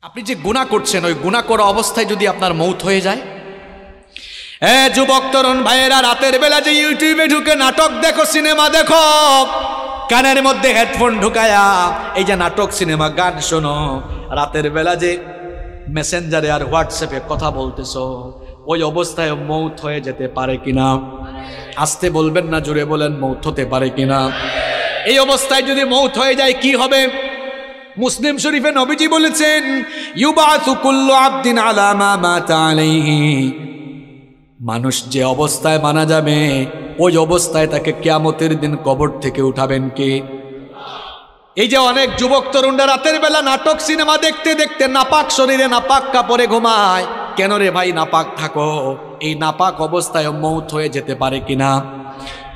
আপনি যে গুনাহ করছেন, ওই গুনাহ করা অবস্থায় যদি আপনার মৌত হয়ে যায়। যুবক তরুণ ভাইয়েরা, রাতের বেলা যে ইউটিউবে ঢুকে নাটক দেখো, সিনেমা দেখো, কানের মধ্যে হেডফোন ঢুকায়া এই যে নাটক, সিনেমা, গান শোনো, রাতের বেলা যে মেসেঞ্জারে আর হোয়াটসঅ্যাপে কথা বলতেছো, ওই অবস্থায় মৌত হয়ে যেতে পারে কিনা? আসতে বলবেন না, জোরে বলেন, মৌত হতে পারে কিনা? এই অবস্থায় যদি মৌত হয়ে যায় কি হবে? মুসলিম শরীফে নবীজি বলেছেন, ইউবাসু কুল্লু আবদিন আলা মা মাতা আলাইহি, মানুষ যে অবস্থায় মারা যাবে ওই অবস্থায় তাকে কিয়ামতের দিন কবর থেকে উঠাবেন কে? এই যে অনেক যুবক তরুণরা রাতের বেলা নাটক, সিনেমা দেখতে দেখতে নাপাক শরীরে নাপাক কাপড়ে ঘুমায়। কেন রে ভাই নাপাক থাকো? এই নাপাক অবস্থায় মৌত হয়ে যেতে পারে কিনা?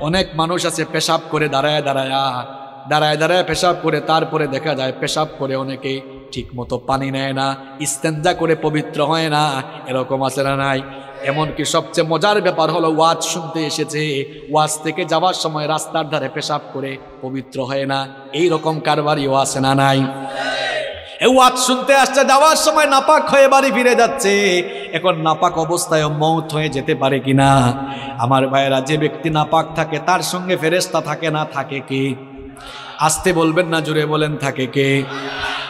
অনেক মানুষ আছে পেশাব করে দাঁড়ায় দাঁড়ায় পেশাব করে, তারপরে দেখা যায় পেশাব করে অনেকে ঠিক মতো পানি নেয় না, ইস্তেঞ্জা করে পবিত্র হয় না, এরকম আছে না নাই? এমনকি সবচেয়ে মজার ব্যাপার হলো, ওয়াজ শুনতে এসেছে, ওয়াজ থেকে যাওয়ার সময় রাস্তার ধারে পেশাব করে পবিত্র হয় না, এই রকম কারবারিও আছে না নাই? ওয়াজ শুনতে আসছে, যাওয়ার সময় নাপাক হয়ে বাড়ি ফিরে যাচ্ছে। এখন নাপাক অবস্থায় মৌত হয়ে যেতে পারে কিনা? আমার ভাইয়েরা, যে ব্যক্তি নাপাক থাকে তার সঙ্গে ফেরেশতা থাকে না, থাকে কে? আসতে বলবেন না, জোরে বলেন, থাকে কে?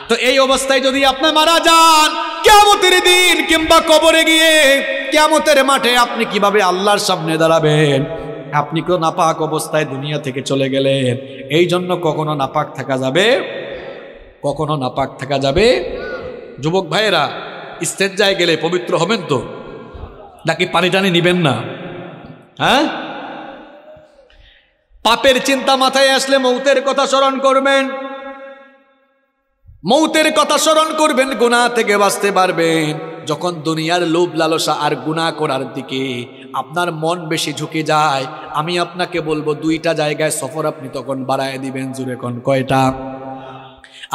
তো এই অবস্থায় যদি আপনি মারা যান, কিয়ামতের দিন কিংবা কবরে গিয়ে কিয়ামতের মাঠে আপনি কিভাবে আল্লাহর সামনে দাঁড়াবেন? আপনি কেউ নাপাক অবস্থায় দুনিয়া থেকে চলে গেলেন। এই জন্য কখনো নাপাক থাকা যাবে, কখনো নাপাক থাকা যাবে। যুবক ভাইয়েরা, ইস্তেঞ্জায় গেলে পবিত্র হবেন তো, নাকি পানি টানি নিবেন না? হ্যাঁ, পাপের চিন্তা মাথায় আসলে মৌতের কথা স্মরণ করবেন, মৌতের কথা স্মরণ করবেন, গুনাহ থেকে বাঁচতে পারবেন। যখন দুনিয়ার লোভ লালসা আর গুনাহ করার দিকে আপনার মন বেশি ঝুঁকে যায়, আমি আপনাকে বলবো, দুইটা জায়গায় সফর আপনি তখন বাড়ায় দিবেন। জোরে কোন কয়টা?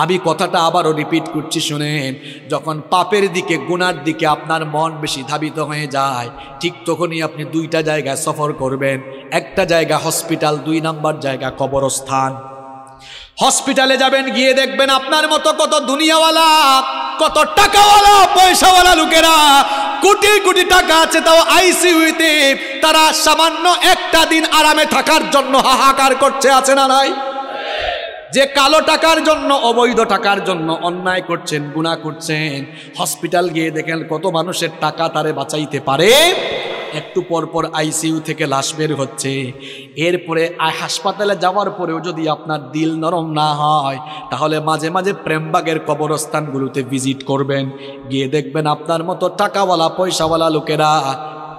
আমি কথাটা আবারও রিপিট করছি, শুনেন। যখন পাপের দিকে, গুনার দিকে আপনার মন বেশি ধাবিত হয়ে যায়, ঠিক তখনই আপনি দুইটা জায়গায় সফর করবেন। একটা জায়গা হসপিটাল, 2 নাম্বার জায়গা কবরস্থান। হসপিটালে যাবেন, গিয়ে দেখবেন আপনার মতো কত দুনিয়াওয়ালা, কত টাকাওয়ালা, পয়সাওয়ালা লোকেরা, কোটি কোটি টাকা আছে, তাও আইসিইউতে তারা সামান্য একটা দিন আরামে থাকার জন্য হাহাকার করছে, আছে না নাই? যে কালো টাকার জন্য, অবৈধ টাকার জন্য অন্যায় করছেন, গুনাহ করছেন, হসপিটাল গিয়ে দেখেন কত মানুষের টাকা তারে বাঁচাইতে পারে। একটু পরপর আইসিইউ থেকে লাশ বের হচ্ছে। এরপরে হাসপাতালে যাওয়ার পরেও যদি আপনার দিল নরম না হয়, তাহলে মাঝে মাঝে প্রেমবাগের কবরস্থানগুলোতে ভিজিট করবেন, গিয়ে দেখবেন আপনার মতো টাকাওয়ালা, পয়সাওয়ালা লোকেরা,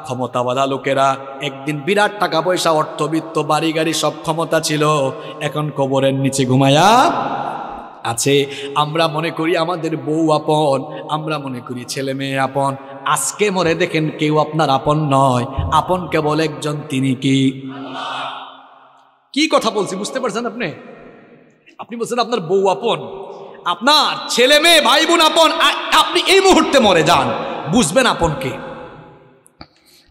ক্ষমতাওয়ালা লোকেরা, একদিন বিরাট টাকা পয়সা, অর্থবিত্ত, বাড়ি গাড়ি সব ক্ষমতা ছিল, এখন কবরের নিচে ঘুমায়া আছে। আমরা মনে করি আমাদের বউ আপন, আমরা মনে করি ছেলে মেয়ে আপন। আজকে মরে দেখেন কেউ আপনার আপন নয়, আপন কেবল একজন, তিনি কি? কি কথা বলছি বুঝতে পারছেন আপনি? আপনি বলছেন আপনার বউ আপন, আপনার ছেলে মেয়ে, ভাই বোন আপন। আপনি এই মুহূর্তে মরে যান, বুঝবেন আপন কে।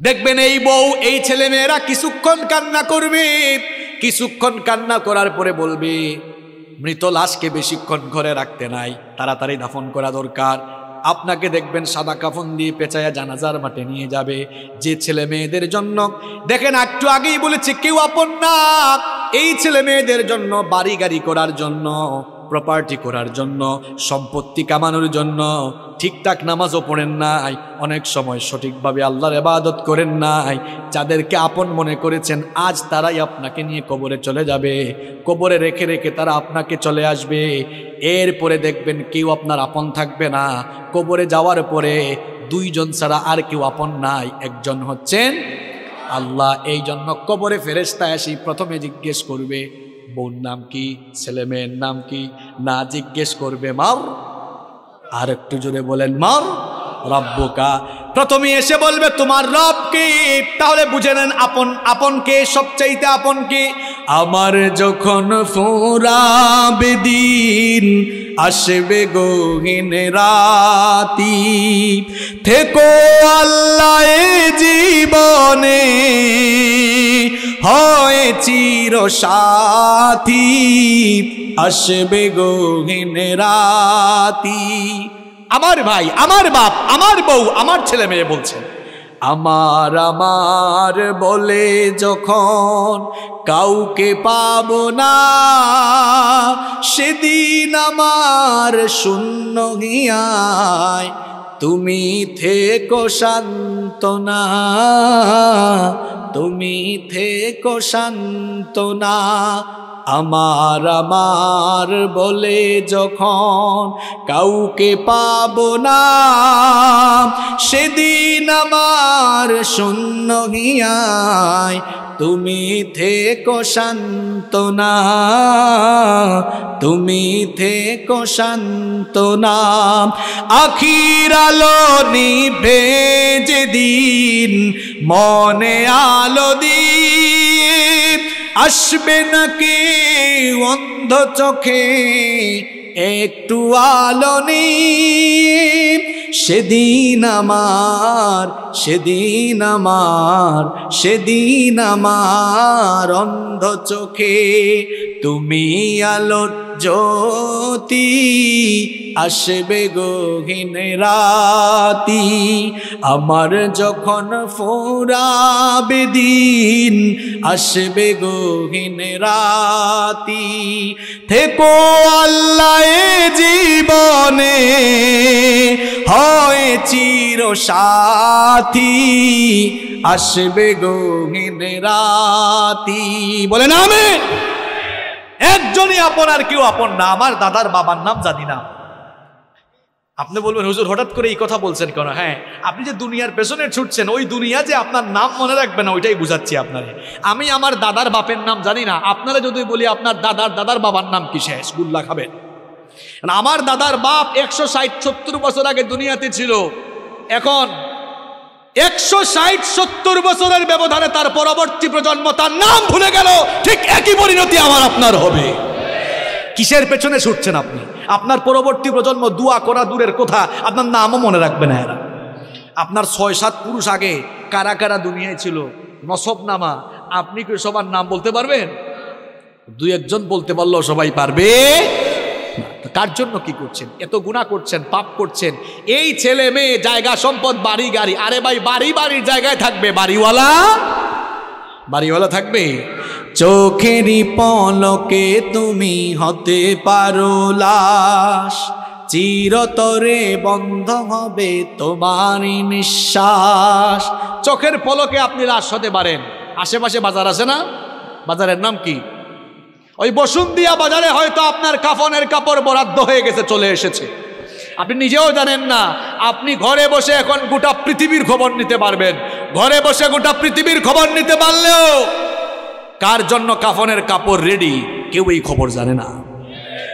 দেখবেন এই বউ, এই ছেলে মেয়েরা কিছুক্ষণ কান্না করবে, কিছুক্ষণ কান্না করার পরে বলবে, মৃত লাশকে বেশিক্ষণ ঘরে রাখতে নাই, তাড়াতাড়ি দাফন করা দরকার। আপনাকে দেখবেন সাদা কাফন দিয়ে পেঁচায়া জানাজার মাঠে নিয়ে যাবে। যে ছেলে মেয়েদের জন্য, দেখেন একটু আগেই বলেছি কেউ আপন না, এই ছেলে মেয়েদের জন্য, বাড়ি গাড়ি করার জন্য, প্রপার্টি করার জন্য, সম্পত্তি কামানোর জন্য ঠিকঠাক নামাজও পড়েন নাই, অনেক সময় সঠিকভাবে আল্লাহর ইবাদত করেন নাই। যাদেরকে আপন মনে করেছেন, আজ তারাই আপনাকে নিয়ে কবরে চলে যাবে, কবরে রেখে রেখে তারা আপনাকে চলে আসবে। এরপরে দেখবেন কেউ আপনার আপন থাকবে না। কবরে যাওয়ার পরে 2 জন ছাড়া আর কেউ আপন নাই, একজন হচ্ছেন আল্লাহ। এই জন্য কবরে ফেরেশতা আসি প্রথমে জিজ্ঞেস করবে, বোন নাম কি, ছেলে মেয়ের নাম কি, না জিজ্ঞেস করবে মার। আর একটু জোরে বলেন, মার রব্বুকা। প্রথমে এসে বলবে তোমার রব কে। তাহলে বুঝে নেন আপন, আপন কে, সবচাইতে আপন কে। আমার যখন ফুরাবে দিন, আসবে গহীন রাতি, থেকো আল্লাহ জীবনে, হয় চির সাথী, আসবে গহীন রাতি। আমার ভাই, আমার বাপ, আমার বউ, আমার ছেলে মেয়ে বলছেন, আমার আমার বলে যখন কাউকে পাবো না, সেদিন আমার শূন্য হিয়ায় তুমি থেকো সান্ত্বনা, তুমি থেকো সান্ত্বনা। আমার আমার বলে যখন কাউকে পাবো না, সেদিন আমার শূন্য হিয়ায় তুমি থেকো সান্ত্বনা, তুমি থেকো সান্ত্বনা। আখির আলো নিভে যেদিন মনে আলো দিয়ে, আসবে নাকি অন্ধ চোখে একটু আলো নিয়ে, সেদিন আমার, সেদিন আমার, সেদিন আমার অন্ধ চোখে তুমি আলোর জ্যোতি, আসবে গহীন রাতি। আমার যখন ফুরাবে দিন, আসবে গহীন রাতি। থেকো আল্লাহ এ জীবনে হয় চির সাথী, আসবে গহীন রাতি। বলেন আমিন। একজনই আপন আর কেউ আপন না। আমার দাদার বাবার নাম জানি না। আপনি বলবেন হুজুর হঠাৎ করে এই কথা বলছেন কেন? হ্যাঁ, আপনি যে দুনিয়ার পেছনে ছুটছেন, ওই দুনিয়া যে আপনার নাম মনে রাখবে না, ওইটাই বুঝাচ্ছি আপনারে। আমি আমার দাদার বাপের নাম জানি না। আপনারা যদি বলি আপনার দাদার দাদার বাবার নাম কি, শেষ গুল্লা খাবেন। আমার দাদার বাপ 160-70 বছর আগে দুনিয়াতে ছিল। এখন 160-70 বছরের ব্যবধানে তার পরবর্তী প্রজন্ম তার নাম ভুলে গেল। ঠিক একই পরিণতি আমার আপনার হবে। কিসের পেছনে ছুটছেন আপনি? আপনার পরবর্তী প্রজন্ম দোয়া করা দূরের কথা, আপনার নামও মনে রাখবে না এরা। আপনার 6-7 পুরুষ আগে কারা কারা দুনিয়ায় ছিল, নসবনামা, আপনি কি সবার নাম বলতে পারবেন? 2-1 বলতে পারলেও সবাই পারবে। কার জন্য কি করছেন? এত গুনাহ করছেন, পাপ করছেন। এই ছেলে মেয়ে, জায়গা সম্পদ, বাড়ি গাড়ি, আরে ভাই বাড়ি বাড়ির জায়গায় থাকবে, বাড়িওয়ালা বাড়িওয়ালা থাকবে। চোখেরই পলকে তুমি হতে পারো লাশ, চিরতরে বন্ধ হবে তোমারই নিঃশ্বাস। চোখের পলকে আপনি লাশ হতে পারেন। আশেপাশে বাজার আছে না? বাজারের নাম কি? ওই বসুন্ধিয়া বাজারে হয়তো আপনার কাফনের কাপড় বরাদ্দ হয়ে গেছে, চলে এসেছে, আপনি নিজেও জানেন না। আপনি ঘরে বসে এখন গোটা পৃথিবীর খবর নিতে পারবেন। ঘরে বসে গোটা পৃথিবীর খবর নিতে পারলেও কার জন্য কাফনের কাপড় রেডি, কেউ এই খবর জানে না।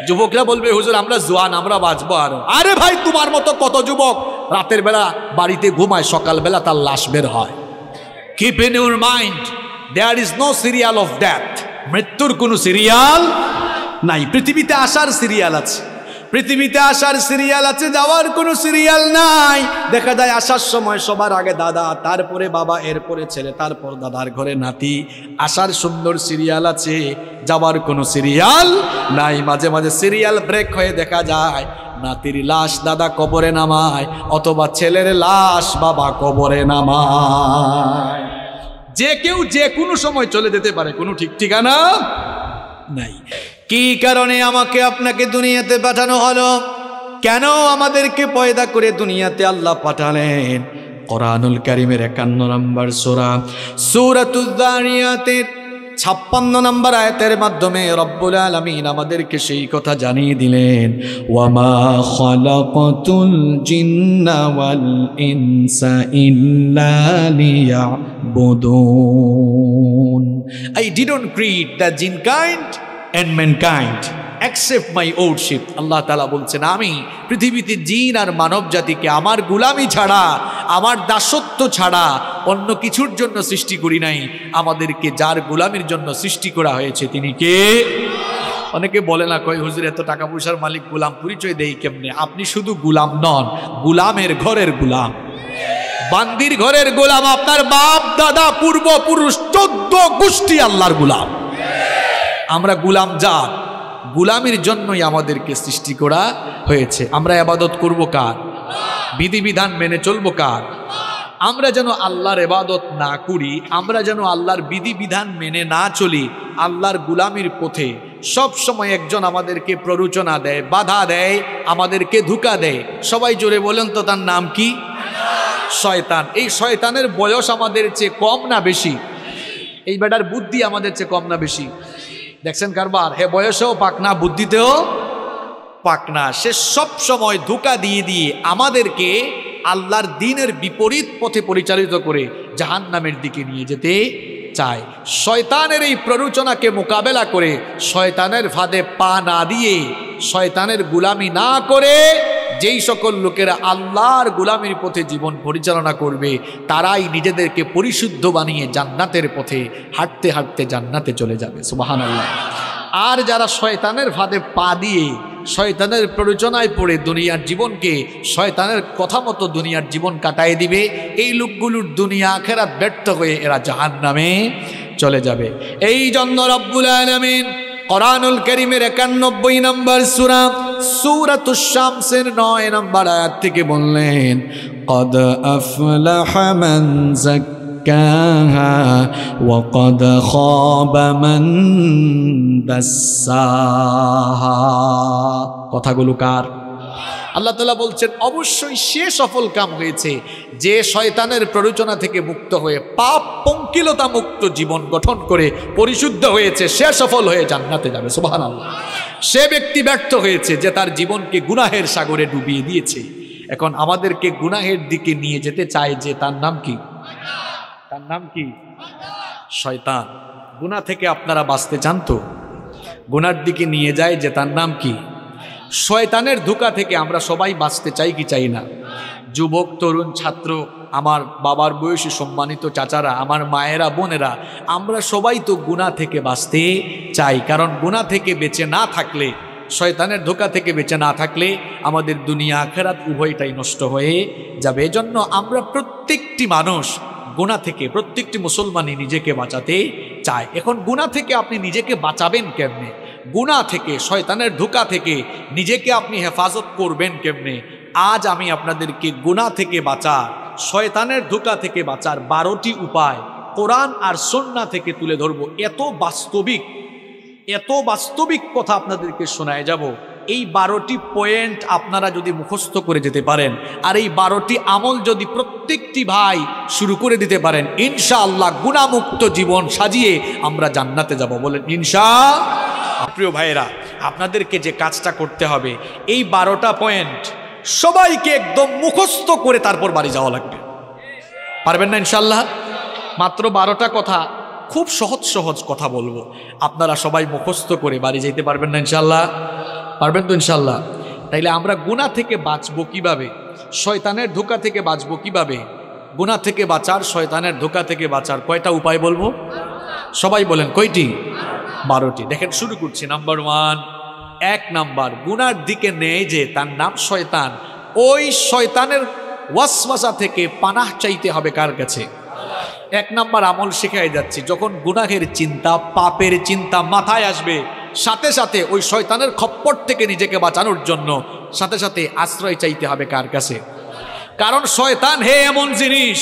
যুবকরা বলবে হুজুর আমরা জোয়ান, আমরা বাঁচবো আরো। আরে ভাই, তোমার মতো কত যুবক রাতের বেলা বাড়িতে ঘুমায়, সকালবেলা তার লাশ বের হয়। Keep in your mind, there is no serial of death. মৃত্যুর কোনো সিরিয়াল নাই। পৃথিবীতে আসার সিরিয়াল আছে, পৃথিবীতে আসার সিরিয়াল আছে, যাওয়ার কোনো সিরিয়াল নাই। দেখা যায় আসার সময় সবার আগে দাদা, তারপরে বাবা, এরপরে ছেলে, তারপর দাদার ঘরে নাতি। আসার সুন্দর সিরিয়াল আছে, যাওয়ার কোনো সিরিয়াল নাই। মাঝে মাঝে সিরিয়াল ব্রেক হয়ে দেখা যায় নাতির লাশ দাদা কবরে নামায়, অথবা ছেলের লাশ বাবা কবরে নামায়। যে কেউ যে কোনো সময় চলে যেতে পারে, কোনো ঠিক ঠিকানা নাই। কি কারণে আমাকে আপনাকে দুনিয়াতে পাঠানো হলো? কেন আমাদেরকে পয়দা করে দুনিয়াতে আল্লাহ পাঠালেন? কোরআনুল কারীমের 51 নম্বর সূরা সূরাতুয যারিয়াতের 56 নম্বর আয়াতের মাধ্যমে রব্বুল আলামিন আমাদেরকে সেই কথা জানিয়ে দিলেন, ওয়ামা খালাকাতুল জিন্না ওয়াল ইনসা ইল্লা লিয়াবুদুন। I didn't create the jinn kind and mankind except my worship. আল্লাহ তাআলা বলছেন, আমি পৃথিবীতে জিন আর মানব জাতিকে আমার গোলামি ছাড়া, আমার দাসত্ব ছাড়া অন্য কিছুর জন্য সৃষ্টি করি নাই। আমাদেরকে যার গোলামির জন্য সৃষ্টি করা হয়েছে তিনি কে? অনেকে বলে না, কয় হুজুর এত টাকা পয়সার মালিক, গোলাম পরিচয় দেই কেমনে? আপনি শুধু গোলাম নন, গোলামের ঘরের গোলাম, বান্দির ঘরের গোলাম। আপনার বাপ দাদা পূর্বপুরুষ 14 গোষ্ঠী আল্লাহর গোলাম। আমরা গোলাম জাত, গুলামির জন্যই আমাদেরকে সৃষ্টি করা হয়েছে। আমরা ইবাদত করব কার? বিধিবিধান মেনে চলবো কার? আমরা যেন আল্লাহর ইবাদত না করি, আমরা যেন আল্লাহর বিধিবিধান মেনে না চলি, আল্লাহর গুলামির পথে সব সময় একজন আমাদেরকে প্ররোচনা দেয়, বাধা দেয়, আমাদেরকে ধোঁকা দেয়। সবাই জোরে বলেন তো তার নাম কি? শয়তান। এই শয়তানের বয়স আমাদের চেয়ে কম না বেশি? এই বেটার বুদ্ধি আমাদের চেয়ে কম না বেশি? দেখছেন কারবার, হে বয়সেও পাক না, বুদ্ধিতেও পাক না। সে সব সময় ধোঁকা দিয়ে দিয়ে আমাদেরকে আল্লাহর দ্বীনের বিপরীত পথে পরিচালিত করে জাহান্নামের দিকে নিয়ে যেতে চায়। শয়তানের এই প্ররোচনাকে মোকাবেলা করে, শয়তানের ফাঁদে পা না দিয়ে, শয়তানের গুলামি না করে যেই সকল লোকেরা আল্লাহর গুলামির পথে জীবন পরিচালনা করবে, তারাই নিজেদেরকে পরিশুদ্ধ বানিয়ে জান্নাতের পথে হাঁটতে হাঁটতে জান্নাতে চলে যাবে। সুবহানাল্লাহ। আর যারা শয়তানের ফাঁদে পা দিয়ে, শয়তানের প্ররোচনায় পড়ে দুনিয়ার জীবনকে শয়তানের কথা মতো দুনিয়ার জীবন কাটায় দিবে, এই লোকগুলোর দুনিয়া আখিরাত ব্যর্থ হয়ে এরা জাহান্নামে চলে যাবে। এই জন্য রব্বুল আলামিন কোরআনুল কারীমের 91 নম্বর সূরা সূরাতুশ শামসের 9 নম্বর আয়াত থেকে বললেন, কদ আফলাহা মান যাক্কাহা ওয়া কদ খাবা মান দাসসাহা। কথাগুলো কার? আল্লাহ তাআলা বলছেন অবশ্যই সে সফল কাম হয়েছে যে শয়তানের প্ররোচনা থেকে মুক্ত হয়ে পাপ পঙ্কিলতা মুক্ত জীবন গঠন করে পরিশুদ্ধ হয়েছে, সে সফল হয়ে জান্নাতে যাবে। সুবহানাল্লাহ। সে ব্যক্তি ব্যর্থ হয়েছে যে তার জীবনকে গুনাহের সাগরে ডুবিয়ে দিয়েছে। এখন আমাদেরকে গুনাহের দিকে নিয়ে যেতে চায় যে, তার নাম কি? তার নাম কি? শয়তান। গুনাহ থেকে আপনারা বাঁচতে চান তো? গুনার দিকে নিয়ে যায় যে, তার নাম কি? শয়তানের ধোঁকা থেকে আমরা সবাই বাঁচতে চাই কি চাই না? যুবক, তরুণ, ছাত্র, আমার বাবার বয়সী সম্মানিত চাচারা, আমার মায়েরা, বোনেরা, আমরা সবাই তো গুনাহ থেকে বাঁচতে চাই। কারণ গুনাহ থেকে বেঁচে না থাকলে, শয়তানের ধোঁকা থেকে বেঁচে না থাকলে আমাদের দুনিয়া আখিরাত উভয়টাই নষ্ট হয়ে যাবে। এজন্য আমরা প্রত্যেকটি মানুষ গুনাহ থেকে, প্রত্যেকটি মুসলমানই নিজেকে বাঁচাতে চায়। এখন গুনাহ থেকে আপনি নিজেকে বাঁচাবেন কেমনে? গুনাহ থেকে, শয়তানের ধোঁকা থেকে নিজেকে আপনি হেফাজত করবেন কেমনে? আজ আমি আপনাদেরকে গুনাহ থেকে বাঁচার, শয়তানের ধোঁকা থেকে বাঁচার 12টি উপায় কোরআন আর সুন্নাহ থেকে তুলে ধরবো। এত বাস্তবিক কথা আপনাদেরকে শোনায় যাব। এই 12টি পয়েন্ট আপনারা যদি মুখস্থ করে যেতে পারেন, আর এই 12টি আমল যদি প্রত্যেকটি ভাই শুরু করে দিতে পারেন, ইনশাআল্লাহ গুনাহমুক্ত জীবন সাজিয়ে আমরা জান্নাতে যাব। বলেন ইনশাআল্লাহ। প্রিয় ভাইয়েরা, আপনাদেরকে যে কাজটা করতে হবে, এই 12টা পয়েন্ট সবাইকে একদম মুখস্থ করে তারপর বাড়ি যাওয়া লাগবে। পারবেন না ইনশাআল্লাহ? মাত্র 12টা কথা, খুব সহজ কথা বলবো, আপনারা সবাই মুখস্থ করে বাড়ি যেতে পারবেন না ইনশাআল্লাহ? পারবেন তো ইনশাআল্লাহ? তাইলে আমরা গুনাহ থেকে বাঁচবো কিভাবে? শয়তানের ধোঁকা থেকে বাঁচবো কিভাবে? গুনাহ থেকে বাঁচার, শয়তানের ধোঁকা থেকে বাঁচার কয়টা উপায় বলবো? সবাই বলেন কয়টি? 12টি। দেখেন, শুরু করছি। নাম্বার 1, 1 নাম্বার, গুনার দিকে নেয় যে তার নাম শয়তান, ওই শয়তানের ওয়াসওয়াসা থেকে পানাহ চাইতে হবে কার কাছে? 1 নাম্বার আমল শিখাই যাচ্ছি। যখন গুনাহের চিন্তা, পাপের চিন্তা মাথায় আসবে, সাথে সাথে ওই শয়তানের খপ্পর থেকে নিজেকে বাঁচানোর জন্য সাথে সাথে আশ্রয় চাইতে হবে কার কাছে? কারণ শয়তান হে এমন জিনিস,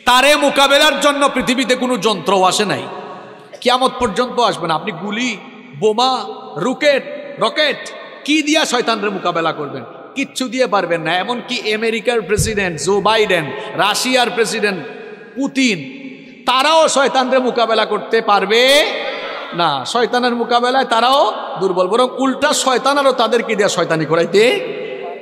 তারে মোকাবেলার জন্য পৃথিবীতে কোনো যন্ত্র আসে নাই, কিয়ামত পর্যন্ত আসবে না। আপনি গুলি, বোমা, রকেট কি দিয়া শয়তানের মোকাবেলা করবেন? কিচ্ছু দিয়ে পারবেন না। এমনকি আমেরিকার প্রেসিডেন্ট জো বাইডেন, রাশিয়ার প্রেসিডেন্ট পুতিন, তারাও শয়তানের মোকাবেলা করতে পারবে না। শয়তানের মোকাবেলায় তারাও দুর্বল, বরং উল্টা শয়তান আরও তাদেরকে দিয়ে শয়তানি করাইতে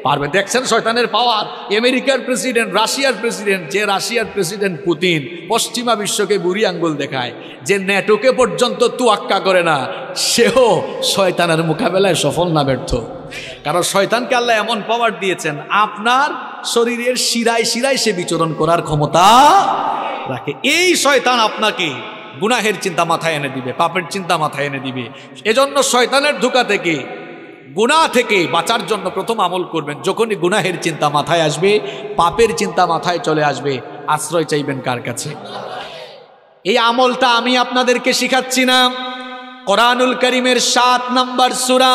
পারবে। দেখছেন শয়তানের পাওয়ার। আমেরিকার প্রেসিডেন্ট, রাশিয়ার প্রেসিডেন্ট, যে রাশিয়ার প্রেসিডেন্ট পুতিন পশ্চিমা বিশ্বকে বুড়ি আঙ্গুল দেখায়, যে ন্যাটোকে পর্যন্ত তুয়াক্কা করে না, সেও শয়তানের মোকাবেলায় সফল না ব্যর্থ। কারণ শয়তানকে আল্লাহ এমন পাওয়ার দিয়েছেন, আপনার শরীরের শিরায় শিরায় সে বিচরণ করার ক্ষমতা রাখে। এই শয়তান আপনাকে গুনাহের চিন্তা মাথায় এনে দিবে, পাপের চিন্তা মাথায় এনে দিবে। এজন্য শয়তানের ধোঁকা থেকে, গুনাহ থেকে বাঁচার জন্য প্রথম আমল করবেন, যখনই গুনাহের চিন্তা মাথায় আসবে, পাপের চিন্তা মাথায় চলে আসবে, আশ্রয় চাইবেন কার কাছে? এই আমলটা আমি আপনাদেরকে শিখাচ্ছি না, কোরআনুল কারীমের 7 নম্বর সূরা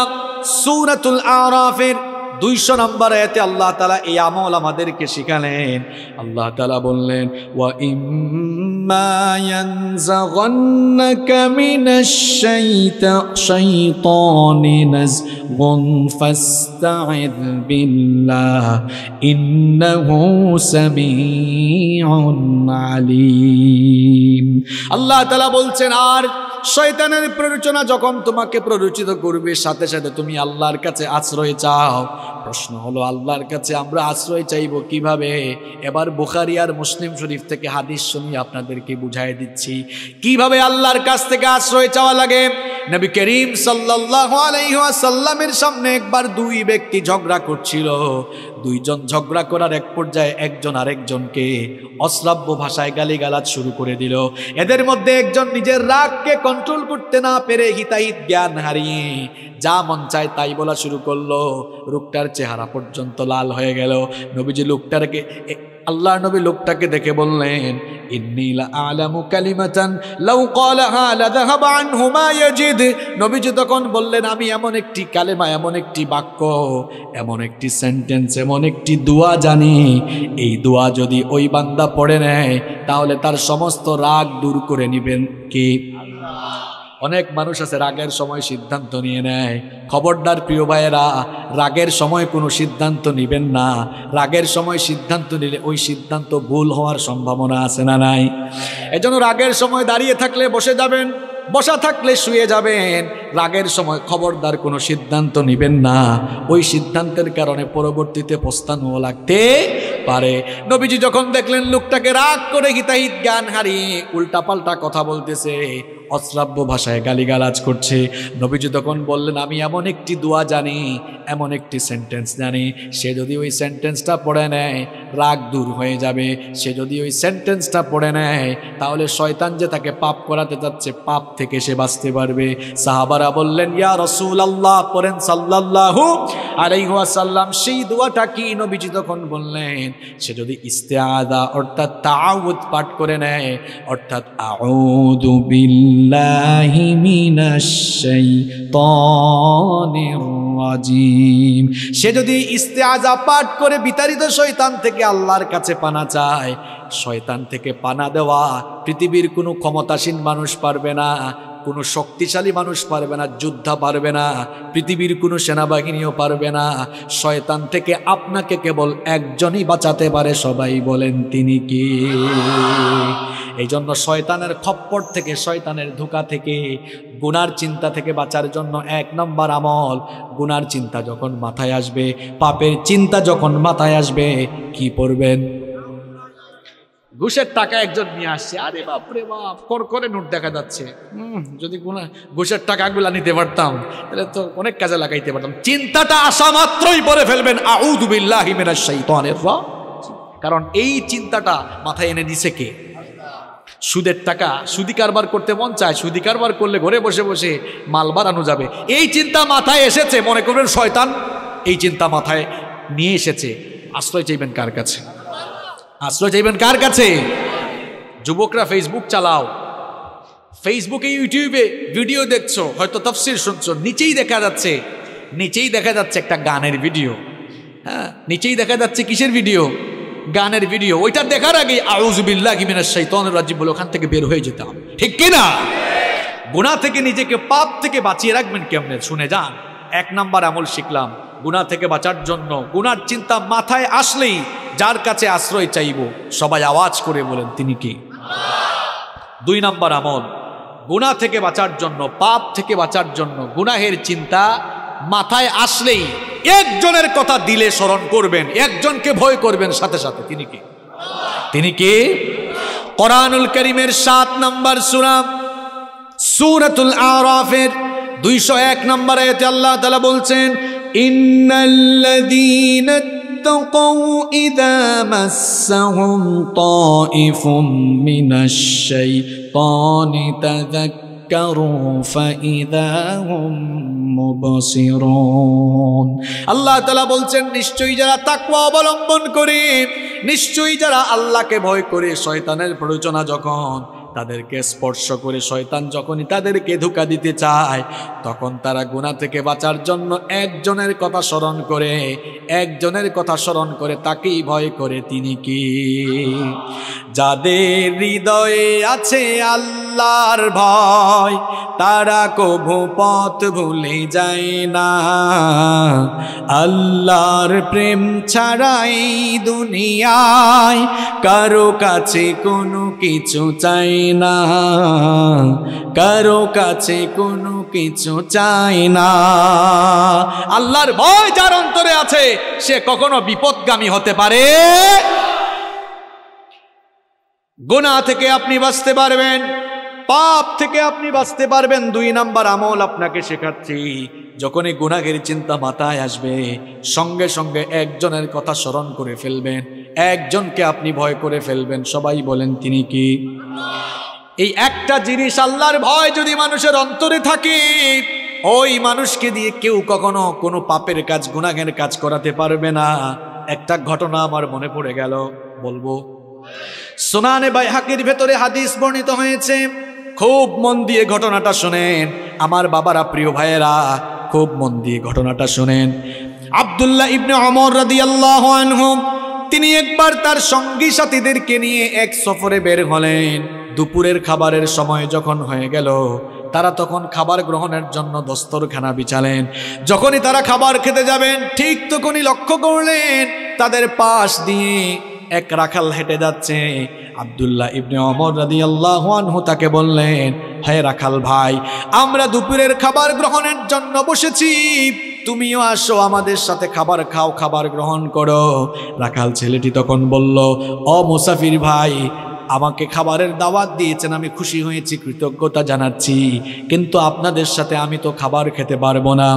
সূরাতুল আরাফের 200 নম্বর আয়াতে আল্লাহ তাআলা এই আমল আমাদেরকে শিখালেন। আল্লাহ তাআলা বললেন, ওয়া ইম্মা ইয়ানজাগান্নাকা মিনাশ শাইতানি নাযগুন ফাস্তাইয বিল্লাহ ইন্নাহু সামিউন আলীম। আল্লাহ তাআলা বলছেন, আর শয়তানের প্ররোচনা যখন তোমাকে প্ররোচিত করবে, সাথে সাথে তুমি আল্লাহর কাছে আশ্রয় চাও। প্রশ্ন হলো, আল্লাহর কাছে আমরা আশ্রয় চাইব কিভাবে? এবার বুখারী আর মুসলিম শরীফ থেকে হাদিস শুনি আপনাদেরকে বুঝাই দিচ্ছি কিভাবে আল্লাহর কাছ থেকে আশ্রয় চাওয়া লাগে। নবী করিম সাল্লাল্লাহু আলাইহি ওয়াসাল্লামের সামনে একবার দুই ব্যক্তি ঝগড়া করছিল। দুইজন ঝগড়া করার এক পর্যায়ে একজন আরেকজনকে অশ্রাব্য ভাষায় গালিগালাজ শুরু করে দিল। এদের মধ্যে একজন নিজের রাগকে কন্ট্রোল করতে না পেরে হিতাহিত জ্ঞান হারিয়ে যা মন চায় তাই বলা শুরু করলো। লোকটার চেহারা পর্যন্ত লাল হয়ে গেল। নবীজি লোকটাকে আল্লাহর নবী লোকটাকে দেখে বললেন, ইন্নী লা আ'লামু কালিমাতান লাউ ক্বালাহা লাযাহাবা আনহু মা ইয়াজিদ। নবীজি তখন বললেন, আমি এমন একটি কালেমা, এমন একটি বাক্য, এমন একটি সেন্টেন্স, এমন একটি দোয়া জানি, এই দোয়া যদি ওই বান্দা পড়ে নেয় তাহলে তার সমস্ত রাগ দূর করে নেবেন কে? অনেক মানুষ আছে রাগের সময় সিদ্ধান্ত নিয়ে নেয়। খবরদার প্রিয় ভাইয়েরা, রাগের সময় কোনো সিদ্ধান্ত নেবেন না। রাগের সময় সিদ্ধান্ত নিলে ওই সিদ্ধান্ত ভুল হওয়ার সম্ভাবনা আছে না নাই? এজন্য রাগের সময় দাঁড়িয়ে থাকলে বসে যাবেন, বসা থাকলে শুয়ে যাবেন। রাগের সময় খবরদার কোনো সিদ্ধান্ত নেবেন না, ওই সিদ্ধান্তের কারণে পরবর্তীতে পস্তানো লাগতে পারে। নবীজি যখন দেখলেন লোকটাকে রাগ করে হিতাহিত জ্ঞান হারিয়ে উল্টাপাল্টা কথা বলতেছে, অশ্রাব্য ভাষায় গালিগালাজ করছে, নবীজি তখন বললেন, আমি এমন একটি দোয়া জানি, এমন একটি সেন্টেন্স জানি, সে যদি ওই সেন্টেন্সটা পড়ে নেয় রাগ দূর হয়ে যাবে। সে যদি ওই সেন্টেন্সটা পড়ে নেয় তাহলে শয়তান যে তাকে পাপ করাতে যাচ্ছে, পাপ থেকে সে বাঁচতে পারবে। সাহাবারা বললেন, ইয়া রাসূলুল্লাহ, পড়েন সাল্লাল্লাহু আলাইহি ওয়াসাল্লাম। সেই দোয়াটা কি? নবীজি তখন বললেন, সে যদি ইস্তেআযা অর্থাৎ তাআউযু পাঠ করে নেয়, অর্থাৎ আউযু বিল্লাহি মিনাশ শাইতানির রাজিম, সে যদি ইস্তেআযা পাঠ করে বিতাড়িত শয়তান থেকে আল্লাহর কাছে পানা চায়, শয়তান থেকে পানা দেওয়া পৃথিবীর কোনো ক্ষমতাসীন মানুষ পারবে না, কোনো শক্তিশালী মানুষ পারবে না, যোদ্ধা পারবে না, পৃথিবীর কোনো সেনাবাহিনীও পারবে না। শয়তান থেকে আপনাকে কেবল একজনই বাঁচাতে পারে, সবাই বলেন তিনি কি? এই জন্য শয়তানের খপ্পর থেকে, শয়তানের ধোঁকা থেকে, গুনার চিন্তা থেকে বাঁচার জন্য 1 নম্বর আমল, গুনার চিন্তা যখন মাথায় আসবে, পাপের চিন্তা যখন মাথায় আসবে, কি পড়বেন? ঘুষের টাকা একজন নিয়ে আসছে, আরে বাপরে বাপ, করে নোট দেখা যাচ্ছে, যদি ঘুষের টাকাগুলা নিতে পারতাম তাহলে তো অনেক কাজে লাগাইতে পারতাম। চিন্তাটা আসা মাত্রই পড়ে ফেলবেন আউযু বিল্লাহি মিনাশ শাইতানির রাজিম, কারণ এই চিন্তাটা মাথায় এনে দিছে কে? সুদের টাকা, সুদি কারবার করতে মন চায়, সুদি কারবার করলে ঘরে বসে বসে মাল বাড়ানো যাবে, এই চিন্তা মাথায় এসেছে, মনে করবেন শয়তান এই চিন্তা মাথায় নিয়ে এসেছে। আশ্রয় চাইবেন কার কাছে? আশ্রয় চাইবেন কার কাছে? যুবকরা ফেসবুক চালাও, ফেসবুকে ইউটিউবে ভিডিও দেখছো, হয়তো তাফসীর শুনছো, নিচেই দেখা যাচ্ছে একটা গানের ভিডিও। হ্যাঁ, নিচেই দেখা যাচ্ছে কিসের ভিডিও? গানের ভিডিও। ওইটা দেখার আগে আউযু বিল্লাহি মিনাশ শাইতানির রাজিম বলে ওখান থেকে বের হয়ে যেতাম, ঠিক কিনা? গুনাহ থেকে নিজেকে, পাপ থেকে বাঁচিয়ে রাখবেন কেমনে? শুনে যান। 1 নম্বর আমল শিখলাম, গুনাহ থেকে বাঁচার জন্য গুনার চিন্তা মাথায় আসলেই যার কাছে আশ্রয় চাইব, সবাই আওয়াজ করে বলেন তিনি কি? 2 নম্বর আমল, গুনাহ থেকে বাঁচার জন্য, পাপ থেকে বাঁচার জন্য গুনাহের চিন্তা মাথায় আসলেই একজনের কথা দিলে স্মরণ করবেন, একজনকে ভয় করবেন সাথে সাথে, তিনি কি? তিনি কি? কোরআনুল কারীমের 7 নম্বর সূরা সূরাতুল আরাফের 201 নম্বর আয়াতে আল্লাহ তাআলা বলছেন, ইন্নাল্লাযীনা তাকাউ ইযা মাসসাহুম তাইফুম মিনাশ শাইতানি তাযাক্কারু ফাইযা হুম মুবসিরুন। আল্লাহ তাআলা বলছেন, নিশ্চয়ই যারা তাকওয়া অবলম্বন করে, নিশ্চয়ই যারা আল্লাহকে ভয় করে, শয়তানের প্ররোচনা যখন তাদেরকে স্পর্শ করে শয়তান যখনই তাদেরকে ধোঁকা দিতে চায়, তখন তারা গুনাহ থেকে বাঁচার জন্য একজনের কথা স্মরণ করে তাকেই ভয় করে। তিনি কি? যাদের হৃদয়ে আছে আল্লাহর ভয়, তারা কভু পথ ভুলে যায় না। আল্লাহর প্রেম ছাড়াই দুনিয়ায় কারো কাছে কোনো কিছু চাই না, কারো কাছে কোনো কিছু চাই না। আল্লাহর ভয় যার অন্তরে আছে সে কখনো বিপদগামী হতে পারে। গুনাহ থেকে আপনি বাঁচতে পারবেন, পাপ থেকে আপনি বাঁচতে পারবেন। 2 নাম্বার আমল আপনাকে শেখাচ্ছি, যখনই গুনাহের চিন্তা মাথায় আসবে সঙ্গে সঙ্গে একজনের কথা স্মরণ করে ফেলবেন, একজনকে আপনি ভয় করে ফেলবেন। সবাই বলেন তিনি কি? এই একটা জিনিস, আল্লাহর ভয় যদি মানুষের অন্তরে থাকে, ওই মানুষকে দিয়ে কেউ কখনো কোনো পাপের কাজ, গুনাহের কাজ করাতে পারবে না। একটা ঘটনা আমার মনে পড়ে গেল, বলবো। সুনানে বাইহাকির ভেতরে হাদিস বর্ণিত হয়েছে, খুব মন দিয়ে ঘটনাটা শুনেন আমার বাবারা, প্রিয় ভাইয়েরা, খুব মন দিয়ে ঘটনাটা শুনেন। আব্দুল্লাহ ইবনে ওমর রাদিয়াল্লাহু আনহু তিনি একবার তার সঙ্গী সাথীদেরকে নিয়ে এক সফরে বের হলেন। দুপুরের খাবারের সময় যখন হয়ে গেল, তারা তখন খাবার গ্রহণের জন্য দস্তরখানা বিছালেন। যখনই তারা খাবার খেতে যাবেন, ঠিক তখনই লক্ষ্য করলেন তাদের পাশ দিয়ে এক রাখাল হেঁটে যাচ্ছে। আব্দুল্লাহ ইবনে ওমর রাদিয়াল্লাহু আনহু তাকে বললেন, হে রাখাল ভাই, আমরা দুপুরের খাবার গ্রহণের জন্য বসেছি, তুমিও আসো, আমাদের সাথে খাবার খাও, খাবার গ্রহণ করো। রাখাল ছেলেটি তখন বলল, ও মুসাফির ভাই, আমাকে খাবারের দাওয়াত দিয়েছেন, আমি খুশি হয়েছি, কৃতজ্ঞতা জানাচ্ছি, কিন্তু আপনাদের সাথে আমি তো খাবার খেতে পারবো না।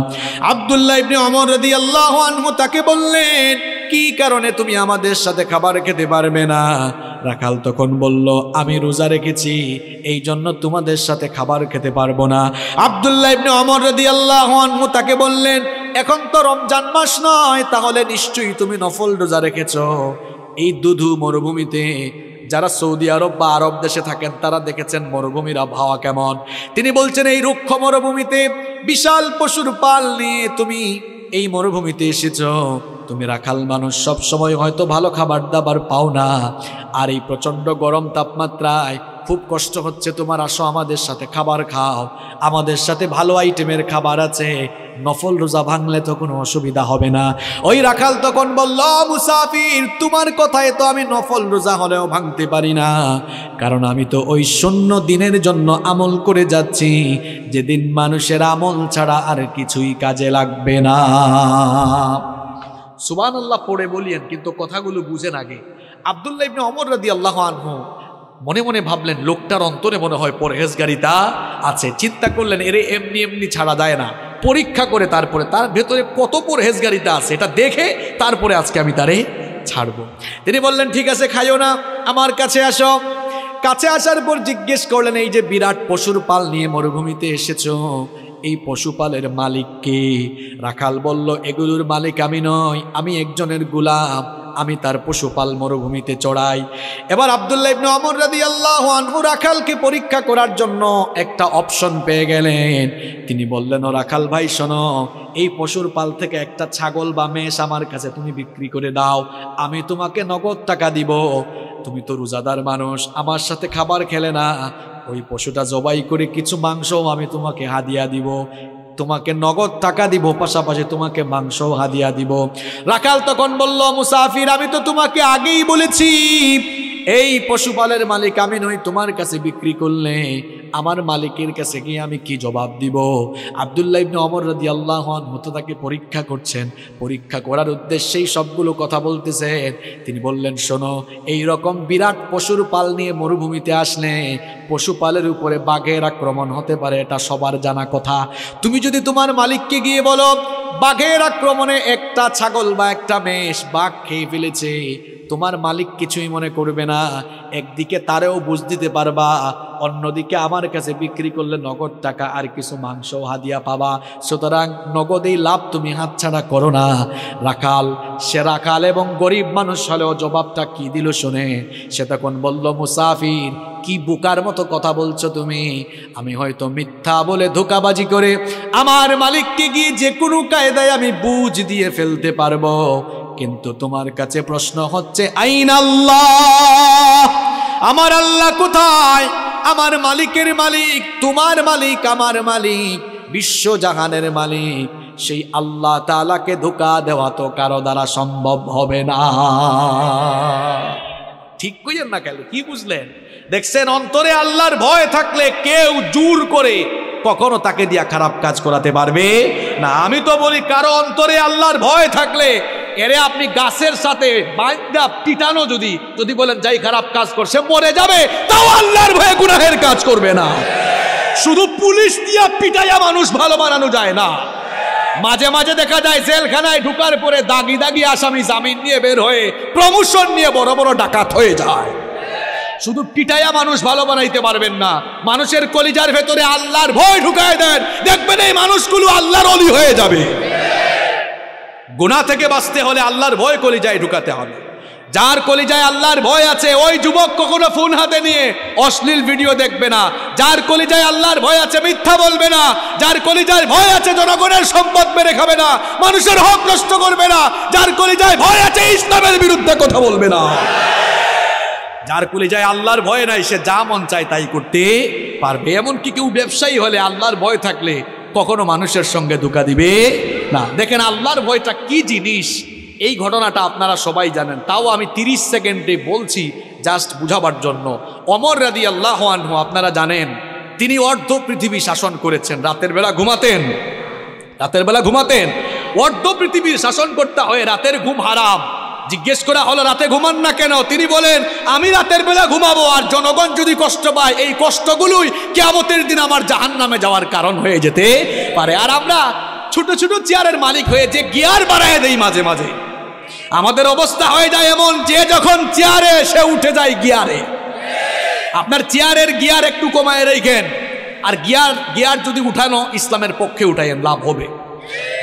আব্দুল্লাহ ইবনে ওমর রাদিয়াল্লাহু আনহু তাকে বললেন, কি কারণে তুমি আমাদের সাথে খাবার খেতে পারবে না? রাখাল তখন বলল, আমি রোজা রেখেছি, এই জন্য তোমাদের সাথে খাবার খেতে পারবো না। আব্দুল্লাহ ইবনে ওমর রাদিয়াল্লাহু আনহু তাকে বললেন, এখন তো রমজান মাস নয়, তাহলে নিশ্চয়ই তুমি নফল রোজা রেখেছো। এই দুধু মরুভূমিতে যারা সৌদি আরব বা আরব দেশে থাকেন তারা দেখেছেন মরুভূমির আবহাওয়া কেমন। তিনি বলছেন, এই রুক্ষ মরুভূমিতে বিশাল পশুর পাল নিয়ে তুমি এই মরুভূমিতে এসেছো, তুমি রাখাল মানুষ, সব সময় হয়তো ভালো খাবার দাবার পাও না, আর এই প্রচণ্ড গরম তাপমাত্রায় খুব কষ্ট হচ্ছে তোমার, আসো আমাদের সাথে খাবার খাও, আমাদের সাথে ভালো আইটেমের খাবার আছে, নফল রোজা ভাঙলে তো কোনো অসুবিধা হবে না। ওই রাখাল তখন বলল, মুসাফির, তোমার কথায় তো আমি নফল রোজা হলেও ভাঙতে পারি না, কারণ আমি তো ওই শূন্য দিনের জন্য আমল করে যাচ্ছি, যেদিন মানুষের আমল ছাড়া আর কিছুই কাজে লাগবে না। সুবহানাল্লাহ পড়ে বলিয়েন, কিন্তু কথাগুলো বুঝেন আগে। আব্দুল্লাহ ইবনে ওমর রাদিয়াল্লাহু আনহু মনে মনে ভাবলেন, লোকটার অন্তরে মনে হয় পরহেজগারিতা আছে। চিন্তা করলেন, এরে এমনি এমনি ছাড়া যায় না, পরীক্ষা করে তারপরে তার ভেতরে কত পরহেজগারিতা আছে এটা দেখে তারপরে আজকে আমি তারে ছাড়বো। তিনি বললেন, ঠিক আছে, খাইও না, আমার কাছে আসো। কাছে আসার পর জিজ্ঞেস করলেন, এই যে বিরাট পশুর পাল নিয়ে মরুভূমিতে এসেছো, এই পশুপালের মালিক কে? রাখাল বলল, এগুলোর মালিক আমি নই, আমি একজনের গোলাম, আমি তার পশুপাল মরুভূমিতে চড়াই। এবার আব্দুল্লাহ ইবনে ওমর রাদিয়াল্লাহু আনহু রাখালকে পরীক্ষা করার জন্য একটা অপশন পেয়ে গেলেন। তিনি বললেন, ও রাখাল ভাই শোনো, এই পশুর পাল থেকে একটা ছাগল বা মেষ আমার কাছে তুমি বিক্রি করে দাও, আমি তোমাকে নগদ টাকা দিব। তুমি তো রোজাদার মানুষ, আমার সাথে খাবার খেলে না, ওই পশুটা জবাই করে কিছু মাংসও আমি তোমাকে হাদিয়া দিব, তোমাকে নগদ টাকা দিব, পাশাপাশি তোমাকে মাংস হাদিয়া দিব। রাখাল তখন বলল, মুসাফির, আমি তো তোমাকে আগেই বলেছি এই পশুপালের মালিক আমি নই, তোমার কাছে বিক্রি করলে আমার মালিকের কাছে গিয়ে আমি কি জবাব দিব? আব্দুল্লাহ ইবনে ওমর রাদিয়াল্লাহু আনহু তাকে পরীক্ষা করছেন, পরীক্ষা করার উদ্দেশ্যেই সবগুলো কথা বলতেছেন। তিনি বললেন, শোনো, এই রকম বিরাট পশুর পাল নিয়ে মরুভূমিতে আসলে পশুপালের উপরে বাঘের আক্রমণ হতে পারে, এটা সবার জানা কথা। তুমি যদি তোমার মালিককে গিয়ে বলো বাঘের আক্রমণে একটা ছাগল বা একটা মেষ বাঘ খেয়ে ফেলেছে, তোমার মালিক কিছুই মনে করবে না। একদিকে তারেও বুঝ দিতে পারবা, অন্যদিকে আমার কাছে বিক্রি করলে নগদ টাকা আর কিছু মাংস হাদিয়া পাবা। সুতরাং নগদেই লাভ তুমি হাতছাড়া করো না। রাখাল, সে রাখাল এবং গরিব মানুষ হলেও জবাবটা কি দিল শুনে, সে তখন বলল, মুসাফির, কি বোকার মতো কথা বলছো তুমি? আমি হয়তো মিথ্যা বলে ধোঁকাবাজি করে আমার মালিককে গিয়ে যে কোনো কায়দায় আমি বুঝ দিয়ে ফেলতে পারবো, কিন্তু তোমার কাছে প্রশ্ন হচ্ছে, আইন আল্লাহ, আমার আল্লাহ কোথায়? আমার মালিকের মালিক, তোমার মালিক, আমার মালিক, বিশ্বজাহানের মালিক, সেই আল্লাহ তাআলাকে ধোঁকা দেওয়া তো কারো দ্বারা সম্ভব হবে না। ঠিক কইেন না কেন? কি বুঝলেন? দেখছেন, অন্তরে আল্লাহর ভয় থাকলে কেউ জোর করে কখনো তাকে দিয়া খারাপ কাজ করাতে পারবে না। আমি তো বলি, কারো অন্তরে আল্লাহর ভয় থাকলে এরে আপনি গাছের সাথে বাঁধা পিটানো, যদি বলেন যাই খারাপ কাজ করছে মরে যাবে, তাও আল্লাহর ভয়ে গুনাহের কাজ করবে না। শুধু পুলিশ দিয়া পিটাইয়া মানুষ ভালো বানানো যায় না। মাঝে মাঝে দেখা যায় জেলখানায় ঢুকার পরে দাগি দাগি আসামি জামিন নিয়ে বের হয়ে প্রমোশন নিয়ে বড় বড় ডাকাত হয়ে যায়। শুধু পিটাইয়া মানুষ ভালো বানাইতে পারবেন না। মানুষের কলিজার ভেতরে আল্লাহর ভয় ঢুকায় দেন, দেখবেন এই মানুষগুলো আল্লাহর ওলি হয়ে যাবে। গুনাহ থেকে বাঁচতে হলে আল্লাহর ভয় কলিজায় ঢুকাতে হবে। যার কলিজায় আল্লাহর ভয় আছে, ওই যুবক কখনো ফোন হাতে নিয়ে অশ্লীল ভিডিও দেখবে না। যার কলিজায় আল্লাহর ভয় আছে মিথ্যা বলবে না। যার কলিজায় ভয় আছে জনগণের সম্পদ মেরে খাবে না, মানুষের হক নষ্ট করবে না। যার কলিজায় ভয় আছে ইসলামের বিরুদ্ধে কথা বলবে না। যার কলিজায় আল্লাহর ভয় নাই, সে যা মন চায় তাই করতে পারবে। এমনকি কেউ ব্যবসায়ী হলে আল্লাহর ভয় থাকলে কখনো মানুষের সঙ্গে ধোঁকা দিবে না। দেখেন আল্লাহর ভয়টা কি জিনিস, এই ঘটনাটা আপনারা সবাই জানেন, তাও আমি 30 সেকেন্ডে বলছি জাস্ট বুঝাবার জন্য। ওমর রাদিয়াল্লাহু আনহু, আপনারা জানেন, তিনি অর্ধ পৃথিবী শাসন করেছেন। রাতের বেলা ঘুমাতেন। অর্ধ পৃথিবীর শাসন করতে হয়, রাতের ঘুম হারাম। জিজ্ঞেস করা হলো, রাতে ঘুমান না কেন? তিনি বলেন, আমি রাতের বেলা ঘুমাবো, আর জনগণ যদি কষ্ট পায়, এই কষ্টগুলোই কিয়ামতের দিন আমার জাহান্নামে যাওয়ার কারণ হয়ে যেতে পারে। আর আমরা ছোট ছোট চেয়ারের মালিক হয়ে যে গিয়ার বাড়ায় দেই মাঝে মাঝে, আমাদের অবস্থা হয়ে যায় এমন, যে যখন চেয়ারে সে উঠে যায় গিয়ারে। আপনার চেয়ারের গিয়ার একটু কমায় রেখেন, আর গিয়ার যদি উঠানো ইসলামের পক্ষে উঠাইয়েন, লাভ হবে।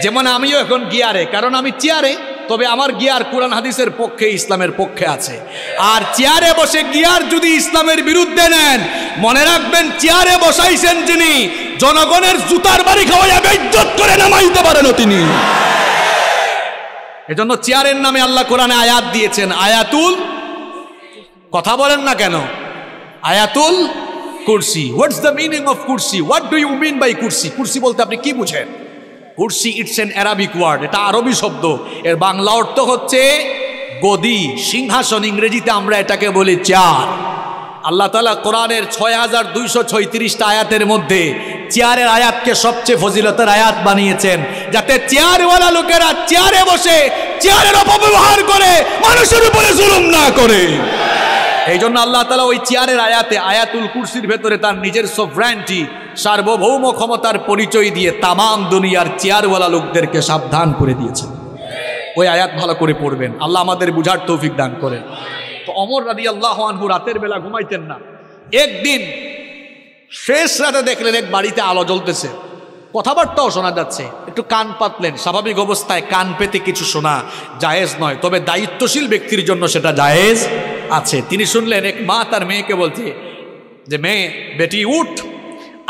যেমন আমিও এখন গিয়ারে, কারণ আমি চেয়ারে, তবে আমার গিয়ার কোরআন হাদিসের পক্ষে, ইসলামের পক্ষে আছে। আর চেয়ারে বসে গিয়ার যদি ইসলামের বিরুদ্ধে নেন, মনে রাখবেন চেয়ারে বসাইছেন যিনি, জনগণের জুতার বাড়ি খাওয়াইয়া বেইজ্জত করে নামাইতে পারেন তিনি। এজন্য চেয়ারের নামে আল্লাহ কোরআনে আয়াত দিয়েছেন, আয়াতুল, কথা বলেন না কেন, আয়াতুল কুরসি। হোয়াটস দ্য মিনিং অফ কুরসি? What do you mean by কুরসি? কুরসি বলতে আপনি কি বুঝেন? কুরসি, ইটস এন অ্যারাবিক ওয়ার্ড, এটা আরবি শব্দ। এর বাংলা অর্থ হচ্ছে গদি, সিংহাসন। ইংরেজিতে আমরা এটাকে বলি চেয়ার। আল্লাহ তাআলা কোরআনের 6236টা আয়াতের মধ্যে চেয়ারের আয়াতকে সবচেয়ে ফজিলতের আয়াত বানিয়েছেন, যাতে চেয়ারওয়ালা লোকেরা চেয়ারে বসে চেয়ারের অপব্যবহার করে মানুষের উপরে জুলুম না করে। এই জন্য আল্লাহ তাআলা ওই চেয়ারের আয়াতে, আয়াতুল কুরসির ভেতরে তার নিজের সভরেন্টি, সার্বভৌম ক্ষমতার পরিচয় দিয়ে তামাম দুনিয়ার চেয়ারওয়ালা লোকদেরকে সাবধান করে দিয়েছেন। ওই আয়াত ভালো করে পড়বেন, আল্লাহ আমাদের বুঝার তৌফিক দান করেন। তো ওমর রাদিয়াল্লাহু আনহু রাতের বেলা ঘুমাইতেন না। একদিন শেষ রাতে দেখলেন এক বাড়িতে আলো জ্বলতেছে, কথাবার্তাও শোনা যাচ্ছে। একটু কান পাতলেন। স্বাভাবিক অবস্থায় কান পেতে কিছু শোনা জায়েজ নয়, তবে দায়িত্বশীল ব্যক্তির জন্য সেটা জায়েজ আছে। তিনি শুনলেন এক মা তার মেয়েকে বলছে যে, মেয়ে, বেটি উঠ,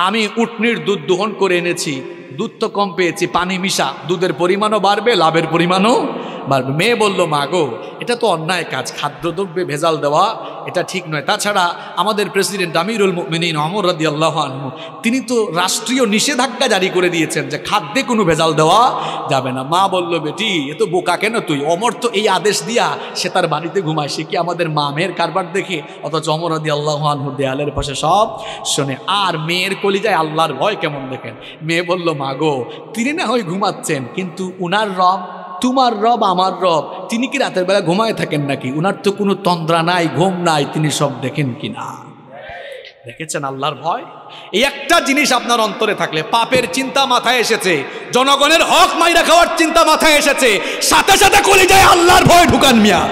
আমি উটনির দুধ দোহন করে এনেছি, দুধ তো কম পেয়েছি, পানি মিশা, দুধের পরিমাণও বাড়বে, লাভের পরিমাণও বাড়বে। মেয়ে বলল, মা গো, এটা তো অন্যায় কাজ, খাদ্যদ্রব্যে ভেজাল দেওয়া এটা ঠিক নয়। তাছাড়া আমাদের প্রেসিডেন্ট আমিরুল মুমিনিন ওমর রাদিয়াল্লাহু আনহু, তিনি তো রাষ্ট্রীয় নিষেধাজ্ঞা জারি করে দিয়েছেন যে খাদ্যে কোনো ভেজাল দেওয়া যাবে না। মা বলল, বেটি, এ তো বোকা কেন তুই? ওমর তো এই আদেশ দিয়া সে তার বাড়িতে ঘুমায়, সে কি আমাদের মামের কারবার দেখে? অথচ ওমর রাদিয়াল্লাহু আনহু দেয়ালের পাশে সব শোনে। আর মেয়ের কলিজায় আল্লাহর ভয় কেমন দেখেন। মেয়ে বলল, মা গো, তিনি না হয় ঘুমাচ্ছেন, কিন্তু উনার রব, তোমার রব, আমার রব, তিনি কি রাতের বেলা ঘুমায় থাকেন নাকি? উনার তো কোনো তন্দ্রা নাই, ঘুম নাই, তিনি সব দেখেন কিনা? দেখেছেন আল্লাহর ভয়? এই একটা জিনিস আপনার অন্তরে থাকলে, পাপের চিন্তা মাথায় এসেছে, জনগণের হক মাইরা খাওয়ার চিন্তা মাথায় এসেছে, সাথে সাথে কলিজায় আল্লাহর ভয় ঢুকান মিয়া।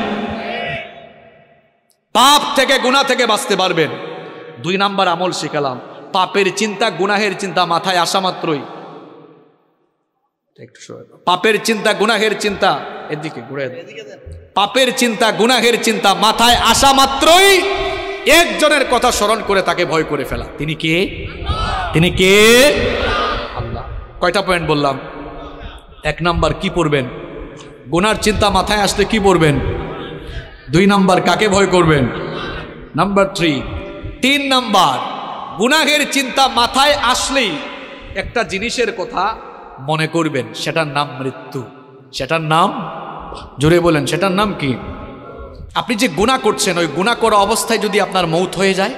পাপ থেকে গুনাহ থেকে বাঁচতে পারবেন। 2 নাম্বার আমল শিখালাম, পাপের চিন্তা গুনাহের চিন্তা মাথায় আসা মাত্রই, পাপের চিন্তা গুনাহের চিন্তা, এদিকে ঘুরে দেন, পাপের চিন্তা গুনাহের চিন্তা মাথায় আসা মাত্রই একজনের কথা স্মরণ করে তাকে ভয় করে ফেলা। তিনি কে? তিনি কে? আল্লাহ। কয়টা পয়েন্ট বললাম? 1 নাম্বার কি পড়বেন? গুনার চিন্তা মাথায় আসলে কি পড়বেন? 2 নাম্বার কাকে ভয় করবেন? নাম্বার 3 নাম্বার গুনাহের চিন্তা মাথায় আসলেই একটা জিনিসের কথা মনে করবেন, সেটার নাম মৃত্যু। সেটার নাম, জোরে বলেন, সেটার নাম কি? আপনি যে গুনাহ করছেন, ওই গুনাহ করা অবস্থায় যদি আপনার মৌত হয়ে যায়।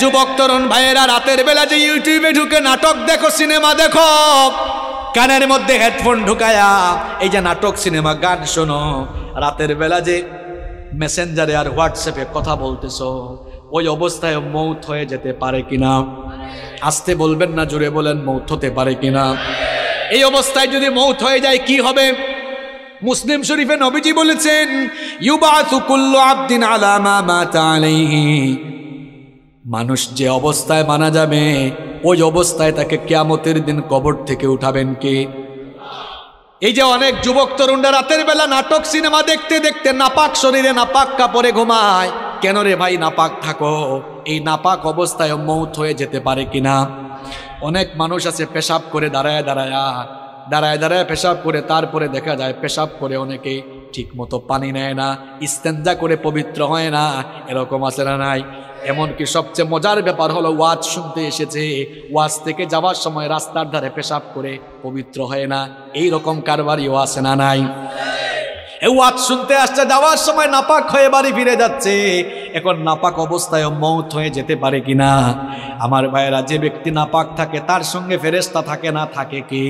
যুবক তরুণ ভাইয়েরা, রাতের বেলা যে ইউটিউবে ঢুকে নাটক দেখো, সিনেমা দেখো, কানের মধ্যে হেডফোন ঢুকায়া এই যে নাটক সিনেমা গান শোনো, রাতের বেলা যে মেসেঞ্জারে আর হোয়াটসঅ্যাপে কথা বলতেছো, ওই অবস্থায় মৌত হয়ে যেতে পারে কিনা? আসতে বলবেন না, জোরে বলেন, মৌত হতে পারে কিনা? এই অবস্থায় যদি মৌত হয়ে যায় কি হবে? মুসলিম শরীফে নবীজি বলেছেন, ইউবাসু কুল্লু আবদিন আলা মা মাতা আলাইহি, মানুষ যে অবস্থায় মারা যাবে ওই অবস্থায় তাকে কিয়ামতের দিন কবর থেকে উঠাবেন কে? এই যে অনেক যুবক তরুণরা রাতের বেলা নাটক সিনেমা দেখতে দেখতে নাপাক শরীরে নাপাক কাপড়ে ঘুমায়। কেন রে ভাই নাপাক থাকো? এই নাপাক অবস্থায় মৌত হয়ে যেতে পারে কিনা? অনেক মানুষ আছে পেশাব করে দাঁড়ায় দাঁড়ায় পেশাব করে, তারপরে দেখা যায় পেশাব করে অনেকে ঠিক মতো পানি নেয় না, ইস্তেঞ্জা করে পবিত্র হয় না, এরকম আছে না নাই? এমনকি সবচেয়ে মজার ব্যাপার হলো, ওয়াজ শুনতে এসেছে, ওয়াজ থেকে যাওয়ার সময় রাস্তার ধারে পেশাব করে পবিত্র হয় না, এই রকম কারবারিও আছে না নাই? এই ওয়াজ শুনতে আসছে, যাওয়ার সময় নাপাক হয়ে বাড়ি ফিরে যাচ্ছে, এখন নাপাক অবস্থায় মৌত হয়ে যেতে পারে কিনা? আমার ভাইয়েরা, যে ব্যক্তি নাপাক থাকে তার সঙ্গে ফেরেশতা থাকে না, থাকে কে?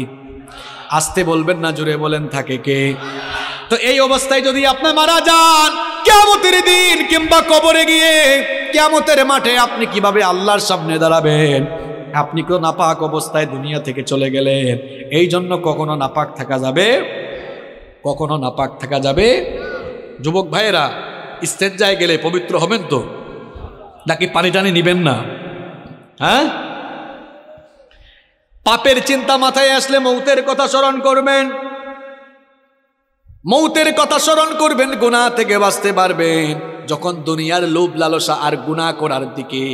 আসতে বলবেন না, জোরে বলেন, থাকে কে? তো এই অবস্থায় যদি আপনি মারা যান, কিয়ামতের দিন কিংবা কবরে গিয়ে কিয়ামতের মাঠে আপনি কিভাবে আল্লাহর সামনে দাঁড়াবেন? আপনি কেউ নাপাক অবস্থায় দুনিয়া থেকে চলে গেলেন। এই জন্য কখনো নাপাক থাকা যাবে, কখনো নাপাক থাকা যাবে। যুবক ভাইয়েরা, ইস্তেঞ্জায় গেলে পবিত্র হবেন তো, নাকি পানি টানি নিবেন না? হ্যাঁ, পাপের চিন্তা মাথায় আসলে মৌতের কথা স্মরণ করবেন, মৌতের কথা স্মরণ করবেন, গুনাহ থেকে বাঁচতে পারবেন। যখন দুনিয়ার লোভ লালসা আর গুনাহ করার দিকে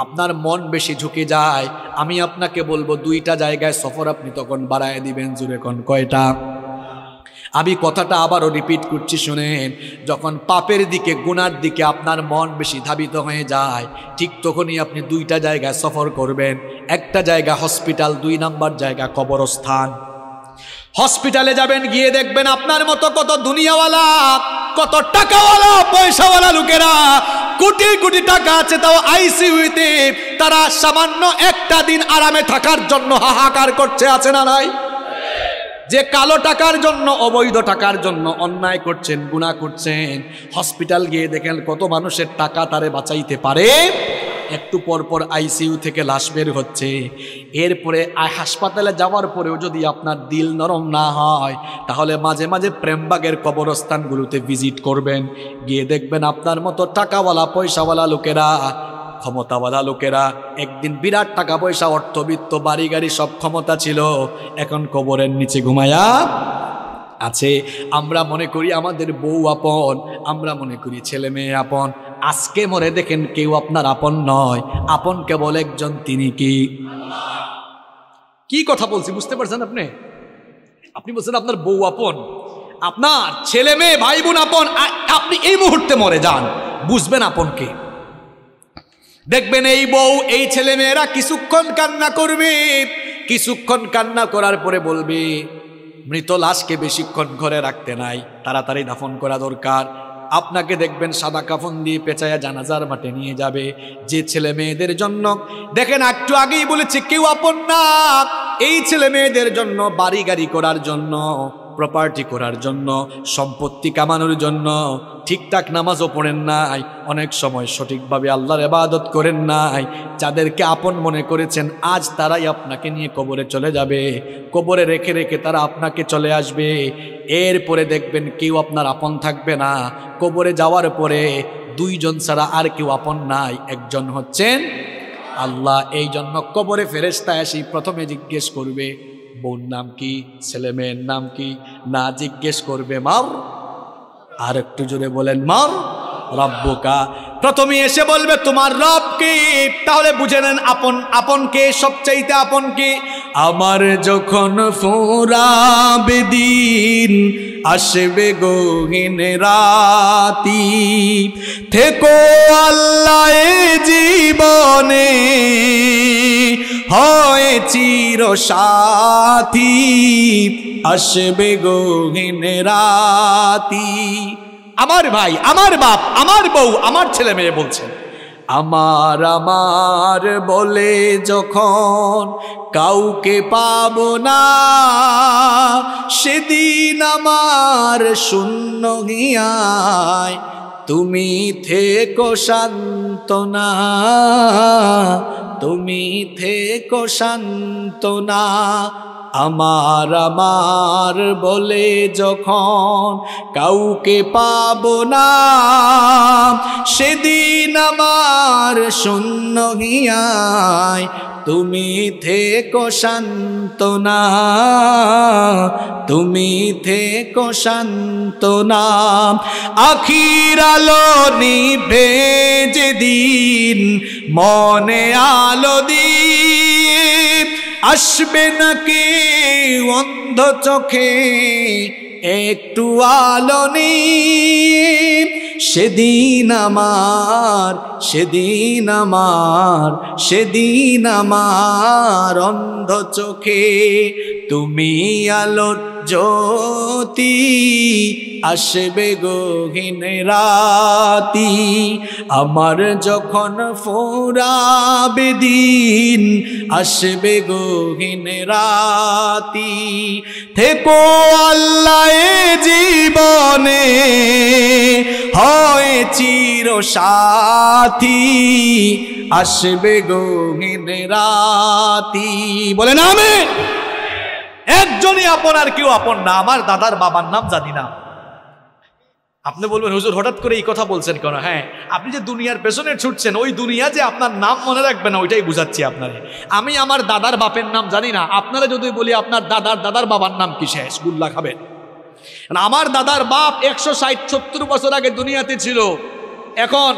আপনার মন বেশি ঝুঁকে যায়, আমি আপনাকে বলবো 2টা জায়গায় সফর আপনি তখন বাড়ায় দিবেন। জুড়ে কোন কয়টা? আমি কথাটা আবারও রিপিট করছি, শুনেন। যখন পাপের দিকে গুনার দিকে আপনার মন বেশি ধাবিত হয়ে যায়, ঠিক তখনই আপনি 2টা জায়গায় সফর করবেন। একটা জায়গা হসপিটাল, 2 নাম্বার জায়গা কবরস্থান। হসপিটালে যাবেন, গিয়ে দেখবেন আপনার মতো কত দুনিয়াওয়ালা, কত টাকাওয়ালা, পয়সাওয়ালা লোকেরা, কোটি কোটি টাকা আছে, তাও আইসিইউতে তারা সামান্য একটা দিন আরামে থাকার জন্য হাহাকার করছে, আছে না নাই? যে কালো টাকার জন্য, অবৈধ টাকার জন্য অন্যায় করছেন, গুনাহ করছেন, হসপিটাল গিয়ে দেখেন কত মানুষের টাকা তারে বাঁচাইতে পারে। একটু পর পর আইসিইউ থেকে লাশ বের হচ্ছে। এরপরে হাসপাতালে যাওয়ার পরেও যদি আপনার দিল নরম না হয়, তাহলে মাঝে মাঝে প্রেমবাগের কবরস্থানগুলোতে ভিজিট করবেন, গিয়ে দেখবেন আপনার মতো টাকাওয়ালা, পয়সাওয়ালা লোকেরা, ক্ষমতাওয়ালা লোকেরা, একদিন বিরাট টাকা পয়সা, অর্থবিত্ত, বাড়ি গাড়ি সব ক্ষমতা ছিল, এখন কবরের নিচে ঘুমায়া আছে। আমরা মনে করি আমাদের বউ আপন, আমরা মনে করি ছেলে মেয়ে আপন। আজকে মরে দেখেন কেউ আপনার আপন নয়, আপন কেবল একজন, তিনি কি? কি কথা বলছি বুঝতে পারছেন আপনি? আপনি বলছেন আপনার বউ আপন, আপনার ছেলে মেয়ে ভাই বোন আপন। আপনি এই মুহূর্তে মরে যান, বুঝবেন আপন কে। দেখবেন এই বউ, এই ছেলে মেয়েরা কিছুক্ষণ কান্না করবে, কিছুক্ষণ কান্না করার পরে বলবে, মৃত লাশকে বেশিক্ষণ ঘরে রাখতে নাই, তাড়াতাড়ি দাফন করা দরকার। আপনাকে দেখবেন সাদা কাফন দিয়ে পেঁচায়া জানাজার মাঠে নিয়ে যাবে। যে ছেলে মেয়েদের জন্য, দেখেন একটু আগেই বলেছে কেউ আপন না, এই ছেলে মেয়েদের জন্য বাড়ি গাড়ি করার জন্য প্রপার্টি করার জন্য, সম্পত্তি কামানোর জন্য ঠিকঠাক নামাজও পড়েন নাই, অনেক সময় সঠিকভাবে আল্লাহর ইবাদত করেন নাই। যাদেরকে আপন মনে করেছেন আজ তারাই আপনাকে নিয়ে কবরে চলে যাবে, কবরে রেখে রেখে তারা আপনাকে চলে আসবে। এরপরে দেখবেন কেউ আপনার আপন থাকবে না। কবরে যাওয়ার পরে দুইজন ছাড়া আর কেউ আপন নাই, একজন হচ্ছেন আল্লাহ। এই জন্য কবরে ফেরেশতা এসে প্রথমে জিজ্ঞেস করবে বোন নাম কি, ছেলে মেয়ের নাম কি, না জিজ্ঞেস করবে মার, আর একটু জোরে বলেন মার রব্বুকা। প্রথমে এসে বলবে তোমার রব কে। তাহলে বুঝে নেন আপন আপন কে, সবচাইতে আপন কে। আমার যখন ফুরাবে দিন, আসবে গহীন রাতি, থেকো আল্লাহ এ জীবনে, হয় চির সাথী, আসবে গহীন রাতি। আমার ভাই, আমার বাপ, আমার বউ, আমার ছেলে মেয়ে বলছেন আমার আমার বলে যখন কাউকে পাবো না, সেদিন আমার শূন্য হিয়ায় তুমি থেকো সান্ত্বনা, তুমি থেকো সান্ত্বনা। আমার আমার বলে যখন কাউকে পাবো না, সেদিন আমার শূন্য হিয়ায় তুমি থেকো সান্ত্বনা, তুমি থেকো সান্ত্বনা। আখির আলো নিভে যেদিন মনে আলো দিয়ে, আসবে নাকি অন্ধ চোখে একটু আলো নিয়ে, সেদিন আমার, সেদিন আমার, সেদিন আমার অন্ধ চোখে তুমি আলোর জ্যোতি, আসবে গহীন রাতি। আমার যখন ফুরাবে দিন, আসবে গহীন রাতি, থেকো আল্লাহ এ জীবনে, হয় চির সাথী, আসবে গহীন রাতি। বলেন আমিন। একজনই আপন, আর কেউ আপন না। আমার দাদার বাবার নাম জানি না। আপনি বলবেন হুজুর হঠাৎ করে এই কথা বলছেন কেন? হ্যাঁ, আপনি যে দুনিয়ার পেছনে ছুটছেন, ওই দুনিয়া যে আপনার নাম মনে রাখবে না, ওইটাই বুঝাচ্ছি আপনারে। আমি আমার দাদার বাপের নাম জানি না। আপনারা যদি বলি আপনার দাদার দাদার বাবার নাম কি, শেষ গুল্লা খাবেন। আমার দাদার বাপ 160-70 বছর আগে দুনিয়াতে ছিল। এখন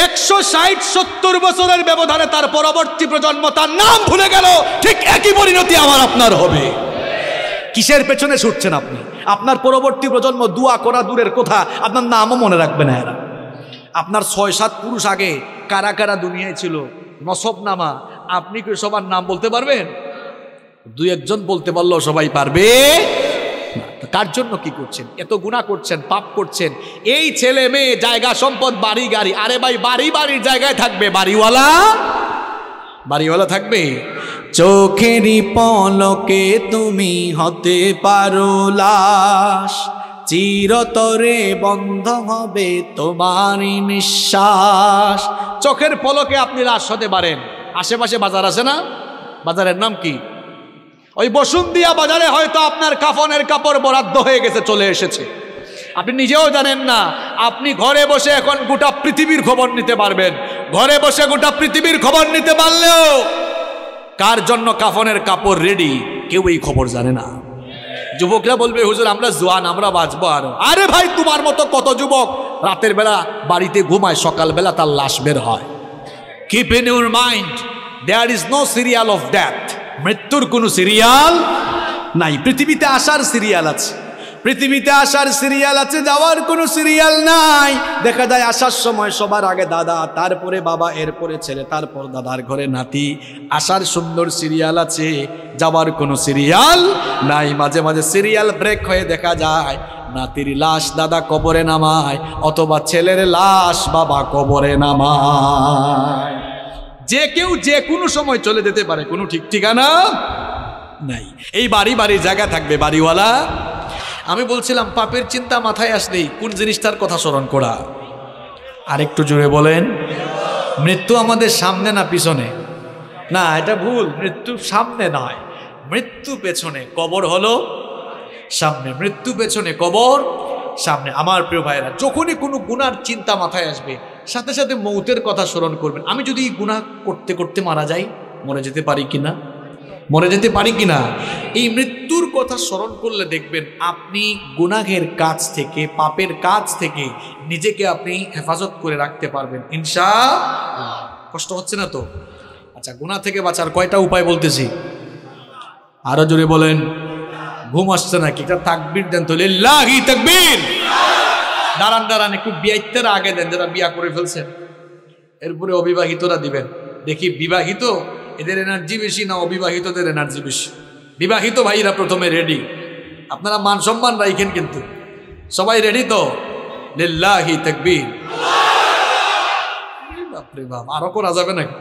160-70 বছরের ব্যবধানে তার পরবর্তী প্রজন্ম তার নাম ভুলে গেল। ঠিক একই পরিণতি আমার আপনার হবে। কিসের পেছনে ছুটছেন আপনি? আপনার পরবর্তী প্রজন্ম দোয়া করা দূরের কথা, আপনার নামও মনে রাখবে না এরা। আপনার 6-7 পুরুষ আগে কারা কারা দুনিয়ায় ছিল, নসবনামা, আপনি কি সবার নাম বলতে পারবেন? 2-1 জন বলতে পারলেও সবাই পারবে। কার জন্য কি করছেন? এত গুনাহ করছেন, পাপ করছেন। এই ছেলে মেয়ে, জায়গা সম্পদ, বাড়ি গাড়ি, আরে ভাই বাড়ি বাড়ির জায়গায় থাকবে, বাড়িওয়ালা বাড়িওয়ালা থাকবে। চোখেরই পলকে তুমি হতে পারো লাশ, চিরতরে বন্ধ হবে তোমারই নিঃশ্বাস। চোখের পলকে আপনি লাশ হতে পারেন। আশেপাশে বাজার আছে না? বাজারের নাম কি? ওই বসুন্ধিয়া বাজারে হয়তো আপনার কাফনের কাপড় বরাদ্দ হয়ে গেছে, চলে এসেছে, আপনি নিজেও জানেন না। আপনি ঘরে বসে এখন গোটা পৃথিবীর খবর নিতে পারবেন। ঘরে বসে গোটা পৃথিবীর খবর নিতে পারলেও কার জন্য কাফনের কাপড় রেডি, কেউ এই খবর জানে না। যুবকরা বলবে হুজুর আমরা জোয়ান, আমরা বাঁচবো আরো। আরে ভাই তোমার মতো কত যুবক রাতের বেলা বাড়িতে ঘুমায়, সকালবেলা তার লাশ বের হয়। Keep in your mind, there is no serial of death. মৃত্যুর কোনো সিরিয়াল নাই। পৃথিবীতে আসার সিরিয়াল আছে, পৃথিবীতে আসার সিরিয়াল আছে, যাওয়ার কোনো সিরিয়াল নাই। দেখা যায় আসার সময় সবার আগে দাদা, তারপরে বাবা, এরপরে ছেলে, তারপর দাদার ঘরে নাতি। আসার সুন্দর সিরিয়াল আছে, যাওয়ার কোনো সিরিয়াল নাই। মাঝে মাঝে সিরিয়াল ব্রেক হয়ে দেখা যায় নাতির লাশ দাদা কবরে নামায়, অথবা ছেলের লাশ বাবা কবরে নামায়। যে কেউ যে কোনো সময় চলে যেতে পারে, কোনো ঠিক ঠিকানা নাই। এই বাড়ি বাড়ি জায়গা থাকবে বাড়িওয়ালা। আমি বলছিলাম পাপের চিন্তা মাথায় আসলেই কোন জিনিসটার কথা স্মরণ করা। আরেকটু জোরে বলেন। মৃত্যু আমাদের সামনে না পিছনে? না, এটা ভুল। মৃত্যু সামনে নয়, মৃত্যু পেছনে। কবর হলো সামনে, মৃত্যু পেছনে, কবর সামনে। আমার প্রিয় ভাইরা, যখনই কোনো গুনার চিন্তা মাথায় আসবে সাথে সাথে মৌতের কথা স্মরণ করবেন। আমি যদি গুনাহ করতে করতে মারা যাই, মরে যেতে পারি কিনা? মরে যেতে পারি কিনা? এই মৃত্যুর কথা স্মরণ করলে দেখবেন আপনি গুনাহের কাজ থেকে, পাপের কাজ থেকে নিজেকে আপনি হেফাজত করে রাখতে পারবেন ইনশাআল্লাহ। কষ্ট হচ্ছে না তো? আচ্ছা, গুনাহ থেকে বাঁচার কয়টা উপায় বলতেছি, আরো জোরে বলেন। ঘুম আসছে নাকি? একটা তাকবীর দেন তো, লিল্লাহি তাকবীর। দাঁড়ান দাঁড়ান, একটু বিয়াইতের আগে দেন যারা বিয়া করে ফেলছেন, এরপরে অবিবাহিতরা দিবেন। দেখি বিবাহিত এদের এনার্জি বেশি না অবিবাহিতদের এনার্জি বেশি? বিবাহিত ভাইরা প্রথমে রেডি। আপনারা মান সম্মান রাখেন কিন্তু। সবাই রেডি তো? লিল্লাহি তাকবীর। বাপরে বাপ, আরো করা যাবে নাকি?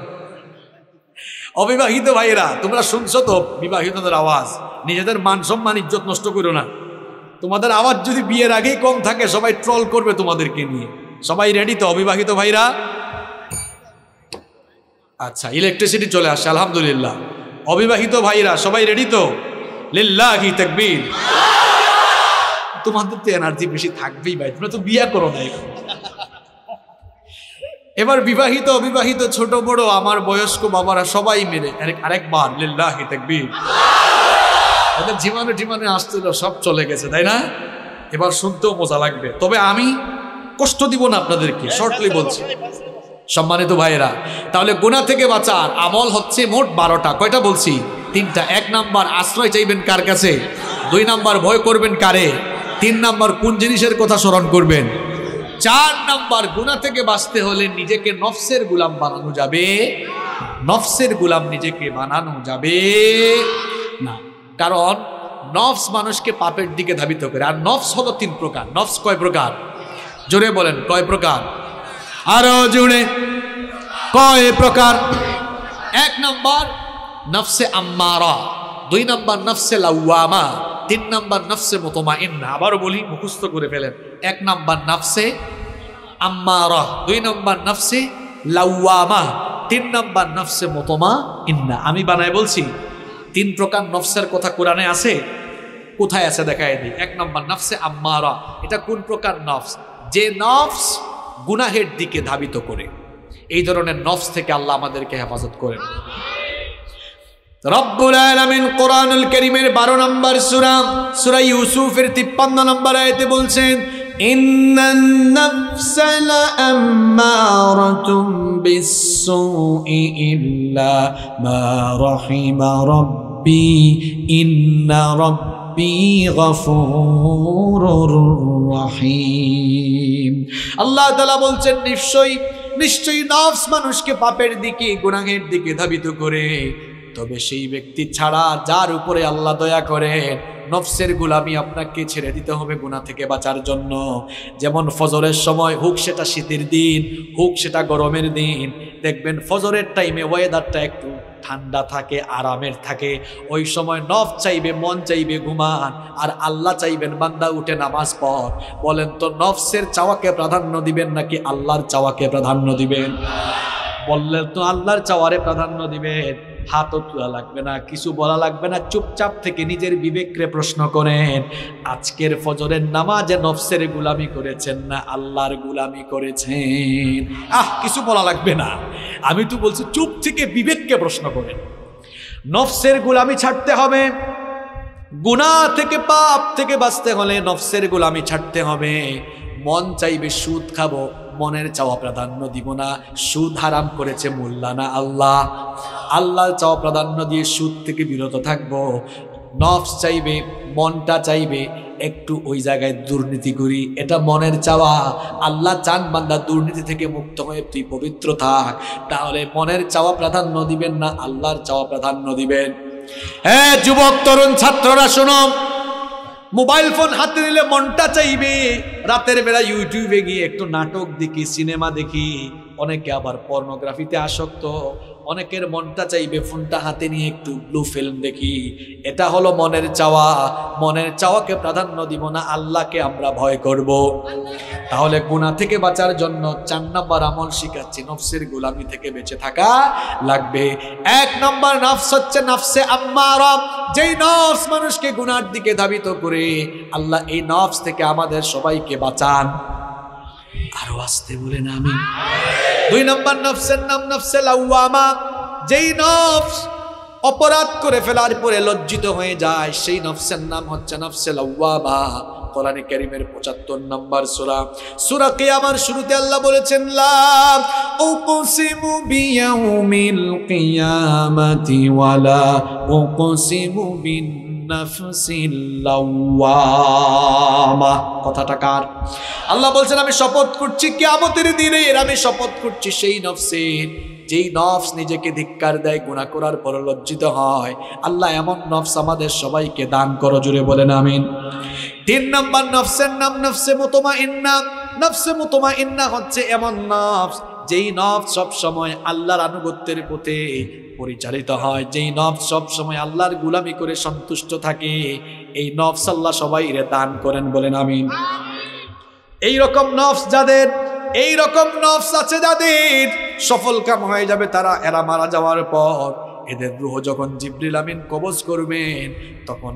অবিবাহিত ভাইরা তোমরা শুনছো তো বিবাহিতদের আওয়াজ, নিজেদের মান সম্মান ইজ্জত নষ্ট করো না। তোমাদের আওয়াজ যদি বিয়ের আগেই কম থাকে সবাই ট্রল করবে তোমাদেরকে নিয়ে। সবাই রেডি তো অবিবাহিত ভাইরা? আচ্ছা, ইলেকট্রিসিটি চলে আসছে আলহামদুলিল্লাহ। অবিবাহিত ভাইরা সবাই রেডি তো? লিল্লাহি তাকবীর। তোমাদের তো এনার্জি বেশি থাকবেই ভাই, তোমরা তো বিয়ে করো না। এবার বিবাহিত অবিবাহিত ছোট বড় আমার বয়স্ক বাবারা সবাই মিলে আরেকবার লিল্লাহি তাকবীর। ওদের জীবনে জীবনে আসছিল সব চলে গেছে, তাই না? এবার শুনতেও মজা লাগবে, তবে আমি কষ্ট দিব না আপনাদেরকে, শর্টলি বলছি। সম্মানিত ভাইয়েরা, তাহলে গুনাহ থেকে বাঁচার আমল হচ্ছে মোট 12টা। কয়টা বলছি? 3টা। 1 নাম্বার আশ্রয় চাইবেন কার কাছে? 2 নাম্বার ভয় করবেন কারে? 3 নাম্বার কোন জিনিসের কথা স্মরণ করবেন? 4 নাম্বার গুনাহ থেকে বাঁচতে হলে নিজেকে নফসের গোলাম বানানো যাবে। নফসের গোলাম নিজেকে বানানো যাবে না, কারণ নফস মানুষকে পাপের দিকে ধাবিত করে। আর নফস হলো 3 প্রকার। নফস কয় প্রকার? জোরে বলেন, কয় প্রকার? আরো জোরে, কয় প্রকার? 1 নাম্বার নফসে আম্মারা, 2 নাম্বার নফসে লাওয়ামা, 3 নাম্বার নফসে মুতমাইন্না। আবারও বলি, মুখস্থ করে ফেলেন। 1 নাম্বার নফসে আম্মারা, 2 নাম্বার নফসে লাওয়ামা, 3 নাম্বার নফসে মুতমাইন্না। আমি বানায় বলছি 3 প্রকার নফসের কথা কোরআনে আছে। কোথায় আছে দেখায় দিই। 1 নাম্বার নফসে আম্মারা, এটা কোন প্রকার নফস? যে নফস গুনাহের দিকে ধাবিত করে। এই ধরনের নফস থেকে আল্লাহ আমাদেরকে হেফাজত করেন। রব্বুল আলামিন কোরআনুল কারীমের 12 নম্বর সূরা, সূরা ইউসুফের 53 নম্বর আয়াতে বলছেন, ইন্নান নাফসা লাআম্মারাতুম বিসসুই ইল্লা মা রাহিমা রাব্বি ইন্না রাব্বি গফুরুর রহিম। আল্লাহ তাআলা বলছেন, নিশ্চয়ই নফস মানুষকে পাপের দিকে, গুনাহের দিকে ধাবিত করে। তবে সেই ব্যক্তি ছাড়া যার উপরে আল্লাহ দয়া করেন, নফসের গোলামি আপনাকে ছেড়ে দিতে হবে গুনাহ থেকে বাঁচার জন্য। যেমন ফজরের সময়, হোক সেটা শীতের দিন, হোক সেটা গরমের দিন, দেখবেন ফজরের টাইমে ওয়েদারটা একটু ঠান্ডা থাকে, আরামের থাকে। ওই সময় নফস চাইবে, মন চাইবে ঘুমান, আর আল্লাহ চাইবেন বান্দা উঠে নামাজ পড়। বলেন তো নফসের চাওয়াকে প্রাধান্য দিবেন নাকি আল্লাহর চাওয়াকে প্রাধান্য দিবেন? বললেন তো আল্লাহর চাওয়ারে প্রাধান্য দিবেন। হাতও তোলা লাগবে না, কিছু বলা লাগবে না, চুপচাপ থেকে নিজের বিবেককে প্রশ্ন করেন, আজকের ফজরের নামাজে নফসের গোলামি করেছেন না আল্লাহর গোলামি করেছেন? কিছু বলা লাগবে না, আমি তো বলছি চুপ থেকে বিবেককে প্রশ্ন করেন। নফসের গোলামি ছাড়তে হবে। গুনাহ থেকে, পাপ থেকে বাঁচতে হলে নফসের গোলামি ছাড়তে হবে। মন চাইবে সুদ খাবো, মনের চাওয়া প্রাধান্য দিব না। সুদ হারাম করেছে মোল্লানা আল্লাহ, আল্লাহর চাওয়া প্রাধান্য দিয়ে সুদ থেকে বিরত থাকবো। নফস চাইবে, মনটা চাইবে একটু ওই জায়গায় দুর্নীতি করি, এটা মনের চাওয়া। আল্লাহ চান বান্দা দুর্নীতি থেকে মুক্ত হয়ে তুই পবিত্র থাক। তাহলে মনের চাওয়া প্রাধান্য দিবেন না আল্লাহর চাওয়া প্রাধান্য দিবেন। হ্যাঁ যুবক তরুণ ছাত্ররা শোনো, মোবাইল ফোন হাতে নিলে মনটা চাইবে রাতের বেলা ইউটিউবে গিয়ে একটু নাটক দেখি, সিনেমা দেখি, অনেকে আবার পর্নোগ্রাফিতে আসক্ত, অনেকের মনটা চাইবে ফোনটা হাতে নিয়ে একটু ব্লু ফিল্ম দেখি। এটা হলো মনের চাওয়া। মনের চাওয়াকে প্রাধান্য দিব না, আল্লাহকে আমরা ভয় করব। তাহলে গুনাহ থেকে বাঁচার জন্য 4 নম্বর আমল শিখাচ্ছি, নফসের গোলামি থেকে বেঁচে থাকা লাগবে। 1 নম্বর নফস হচ্ছে নফসে আম্মারা, যেই নফস মানুষকে গুনার দিকে ধাবিত করে। আল্লাহ এই নফস থেকে আমাদের সবাইকে বাঁচান। আরো আসতে বলেন আমিন। 2 নম্বর নফসের নাম নফসে লাওয়ামা, যেই নফস অপরাধ করে ফেলার পরে লজ্জিত হয়ে যায়, সেই নফসের নাম হচ্ছে নফসে লাওয়ামা। কোরআনে কারীমের 75 নম্বর সূরা কিয়ামার শুরুতে আল্লাহ বলেছেন, লা উকসিমু বিয়াউমিল কিয়ামাতি ওয়ালা উকসিমু বিন নাফসিল লাওয়ামা। কথাটা কার? আল্লাহ বলছেন আমি শপথ করছি কিয়ামতের দিনের, আমি শপথ করছি সেই নফসের, যেই নফস নিজেকে ধিক্কার দেয়, গুনাহ করার পর লজ্জিত হয়। আল্লাহ এমন নফস আমাদের সবাইকে দান করো, জুড়ে বলেন আমিন। 3 নম্বর নফসের নাম নফসে মুতমাইন্না। নফসে মুতমাইন্না হচ্ছে এমন নফস, যেই নফস সব সময় আল্লাহর আনুগত্যের পথে পরিচালিত হয়, যেই নফস সব সময় আল্লাহর গোলামি করে সন্তুষ্ট থাকে। এই নফস আল্লাহ সবাইরে দান করেন, বলেন আমিন। এই রকম নফস যাদের, এই রকম নফস আছে যাদের, সফল কাম হয়ে যাবে তারা। এরা মারা যাওয়ার পর এদের রূহ যখন জিবরিল আমিন কবজ করবেন, তখন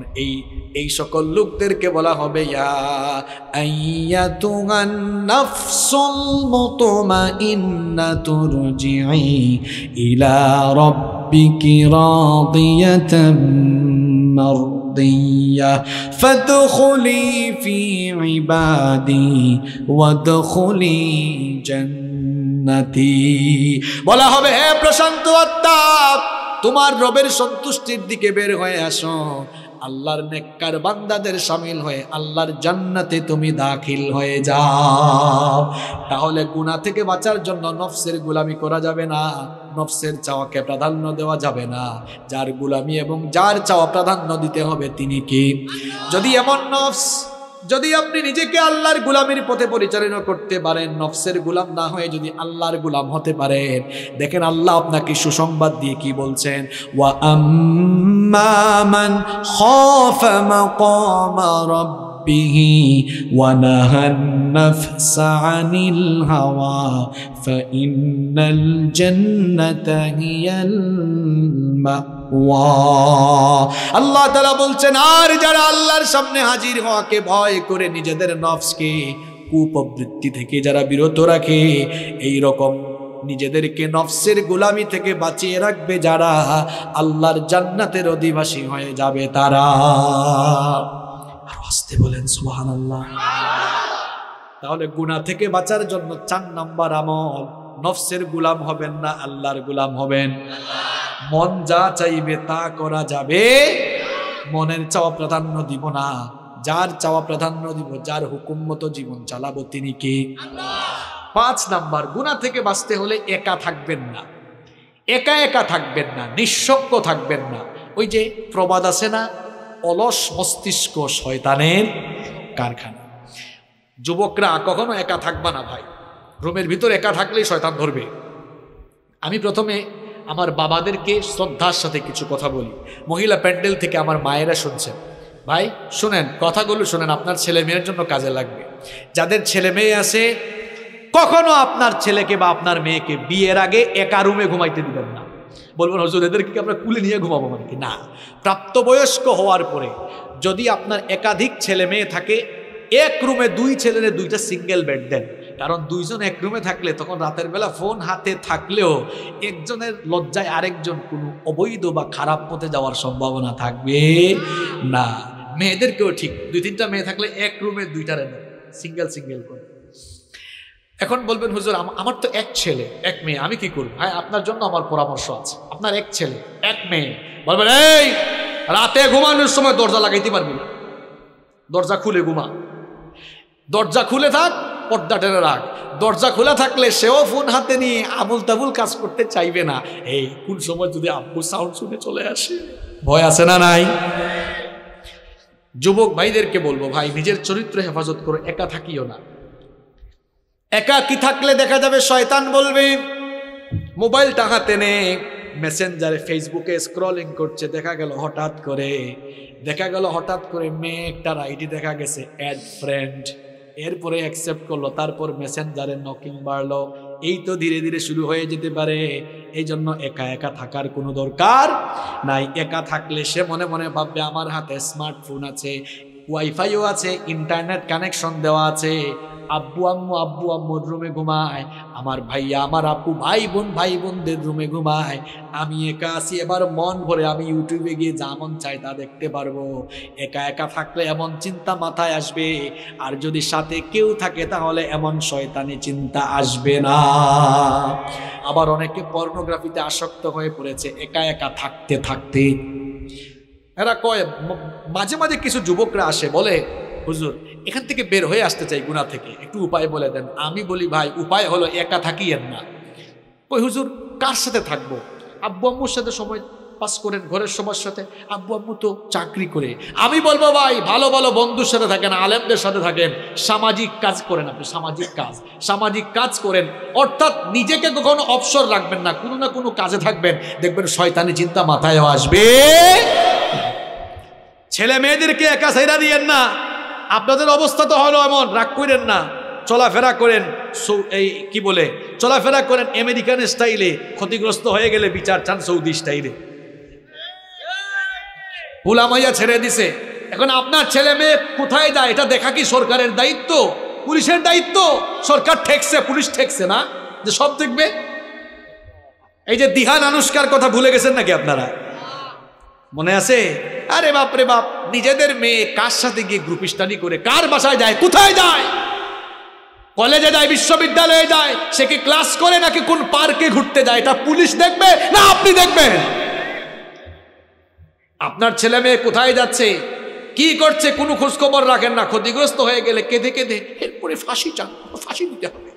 এই সকল লোকদেরকে বলা হবে, ইয়া আইয়াতুহান নাফসুল মুতমাইন্নাতু রুজিই ইলা রাব্বিকি রাদিয়াতাম মারদিয়া ফাদখুলি ফি ইবাদি ওয়াদখুলি জান্নাতি। বলা হবে, হে প্রশান্ত আত্মা, তোমার রবের সন্তুষ্টির দিকে বের হয়ে আসো, আল্লাহর নেককার বান্দাদের শামিল হয়ে আল্লাহর জান্নাতে তুমি দাখিল হয়ে যাও। তাহলে গুনাহ থেকে বাঁচার জন্য নফসের গোলামি করা যাবে না, নফসের চাওয়াকে প্রাধান্য দেওয়া যাবে না। যার গোলামি এবং যার চাওয়া প্রাধান্য দিতে হবে তিনি কি? যদি এমন নফস, যদি আপনি নিজেকে আল্লাহর গোলামির পথে পরিচালনা করতে পারেন, নফসের গোলাম না হয়ে যদি আল্লাহর গোলাম হতে পারেন, দেখেন আল্লাহ আপনাকে সুসংবাদ দিয়ে কি বলছেন, ওয়া আম্মা মান খাফা মাকামা রাব্বিহি ওয়া নাহান নাফসা আনিল হাওয়া ফাইন্নাল জান্নাতা হিয়াল মাওয়া। আল্লাহ তাআলা বলছেন, আর যারা আল্লাহর সামনে হাজির হওয়াকে ভয় করে নিজেদের নফসকে কুপ্রবৃত্তি থেকে যারা বিরত রাখে, এই রকম নিজেদেরকে নফসের গোলামি থেকে বাঁচিয়ে রাখবে যারা, আল্লাহর জান্নাতের অধিবাসী হয়ে যাবে তারা। আর আসতে বলেন সুবহানাল্লাহ। তাহলে গুনাহ থেকে বাঁচার জন্য 4 নম্বর আমল, নফসের গোলাম হবেন না, আল্লাহর গোলাম হবেন। মন যা চাইবে তা করা যাবে, মনের চাওয়া প্রাধান্য দিব না, যার চাওয়া প্রাধান্য দিব, যার হুকুম মতো জীবন চালাবো তিনি কে? আল্লাহ। 5 নাম্বার, গুনাহ থেকে বাঁচতে হলে একা থাকবেন না, একা একা থাকবেন না, নিঃসঙ্গ থাকবেন না। ওই যে প্রবাদ আছে না, অলস মস্তিষ্ক শয়তানের কারখানা। যুবকরা কখনো একা থাকবা না ভাই, রুমের ভিতর একা থাকলেই শয়তান ধরবে। আমি প্রথমে আমার বাবাদেরকে শ্রদ্ধার সাথে কিছু কথা বলি, মহিলা প্যান্ডেল থেকে আমার মায়েরা শুনছেন, ভাই শুনেন, কথাগুলো শুনেন, আপনার ছেলে মেয়ের জন্য কাজে লাগবে। যাদের ছেলে মেয়ে আছে, কখনো আপনার ছেলেকে বা আপনার মেয়েকে বিয়ের আগে একা রুমে ঘুমাইতে দিবেন না। বলবেন হুজুর এদেরকে আমরা কুলে নিয়ে ঘুমাবো মানে কি? না, প্রাপ্তবয়স্ক হওয়ার পরে যদি আপনার একাধিক ছেলে মেয়ে থাকে, এক রুমে 2 ছেলের 2টা সিঙ্গেল বেড দেন। কারণ 2 জন এক রুমে থাকলে তখন রাতের বেলা ফোন হাতে থাকলেও একজনের লজ্জায় আরেকজন কোনো অবৈধ বা খারাপ পথে যাওয়ার সম্ভাবনা থাকবে না। মেয়েদেরকেও ঠিক, 2-3টা মেয়ে থাকলে এক রুমে 2টা দেন, সিঙ্গেল সিঙ্গেল করে। এখন বলবেন হুজুর আমার তো 1 ছেলে 1 মেয়ে, আমি কি করব? ভাই আপনার জন্য আমার পরামর্শ আছে। আপনার 1 ছেলে 1 মেয়ে, বলবেন এই রাতে ঘুমানোর সময় দরজা লাগাইতে পারবি না, দরজা খুলে ঘুমা, দরজা খুলে থাক, পর্দা টেনে রাখ। দরজা খোলা থাকলে সেও ফোন হাতে নিয়ে আবুল তাবুল কাজ করতে চাইবে না। এই কোন সময় যদি আব্বু সাউন্ড শুনে চলে আসে, ভয় আছে না নাই? যুবক ভাইদেরকে বলবো, ভাই নিজের চরিত্র হেফাজত করো, একা থাকিও না। একাকী থাকলে দেখা যাবে শয়তান বলবে, মোবাইলটা হাতে নে, মেসেঞ্জারে ফেসবুকে স্ক্রলিং করছে, দেখা গেল হঠাৎ করে মেয়ে একটার আইডি দেখা গেছে অ্যাড ফ্রেন্ড, এরপরে অ্যাকসেপ্ট করলো, তারপর মেসেঞ্জারে নকিং বাড়লো। এই তো ধীরে ধীরে শুরু হয়ে যেতে পারে। এই জন্য একা একা থাকার কোনো দরকার নাই। একা থাকলে সে মনে মনে ভাববে আমার হাতে স্মার্টফোন আছে, ওয়াইফাইও আছে, ইন্টারনেট কানেকশন দেওয়া আছে, আব্বু আম্মুর রুমে ঘুমায়, আমার ভাইয়া আমার আপু ভাই বোনদের রুমে ঘুমায়, আমি একা আছি, এবার মন ভরে আমি ইউটিউবে গিয়ে যা মন চাই তা দেখতে পারবো। একা একা থাকলে এমন চিন্তা মাথায় আসবে, আর যদি সাথে কেউ থাকে তাহলে এমন শয়তানি চিন্তা আসবে না। আবার অনেকে পর্নোগ্রাফিতে আসক্ত হয়ে পড়েছে একা একা থাকতে থাকতে। এরা কয়, মাঝে মাঝে কিছু যুবকরা আসে বলে, হুজুর এখান থেকে বের হয়ে আসতে চাই গুনাহ থেকে, একটু উপায় বলে দেন। আমি বলি ভাই উপায় হলো একা থাকিয়েন না। কই হুজুর কার সাথে থাকবো? আব্বু আম্মুর সাথে সময় পাস করেন, ঘরের সবার সাথে, আব্বু আম্মু তো চাকরি করে। আমি বলবো ভাই ভালো ভালো বন্ধুর সাথে থাকেন, আলেমদের সাথে থাকেন, সামাজিক কাজ করেন, আপনি সামাজিক কাজ করেন, অর্থাৎ নিজেকে কখনো অবসর রাখবেন না, কোনো না কোনো কাজে থাকবেন, দেখবেন শয়তানি চিন্তা মাথায় আসবে। ছেলে মেয়েদেরকে একা ছাইরা দিয়েন না। আপনাদের অবস্থা তো হলো এমন, রাগ করেন না, চলাফেরা করেন চলাফেরা করেন আমেরিকান স্টাইলে, ক্ষতিগ্রস্ত হয়ে গেলে বিচার চান সৌদি স্টাইলে। ভুলামাইয়া ছেড়ে দিছে, এখন আপনার ছেলে মেয়ে কোথায় যায় এটা দেখা কি সরকারের দায়িত্ব? পুলিশের দায়িত্ব? সরকার ঠেকছে, পুলিশ ঠেকছে না যে সব দেখবে? এই যে দিহান আনুষ্কার কথা ভুলে গেছেন নাকি আপনারা? মনে আছে? আরে বাপ রে বাপ, নিজেদের মেয়ে কার সাথে গিয়ে গ্রুপ স্টাডি করে, কার বাসায় যায়, কোথায় যায়, কলেজে যায়, বিশ্ববিদ্যালয়ে যায়, সে কি ক্লাস করে নাকি কোন পার্কে ঘুরতে যায়, এটা পুলিশ দেখবে না আপনি দেখবেন? আপনার ছেলে মেয়ে কোথায় যাচ্ছে, কি করছে, কোনো খোঁজ খবর রাখেন না। ক্ষতিগ্রস্ত হয়ে গেলে কেঁদে কেঁদে এরপরে ফাঁসি চান, ফাঁসি দিতে হবে।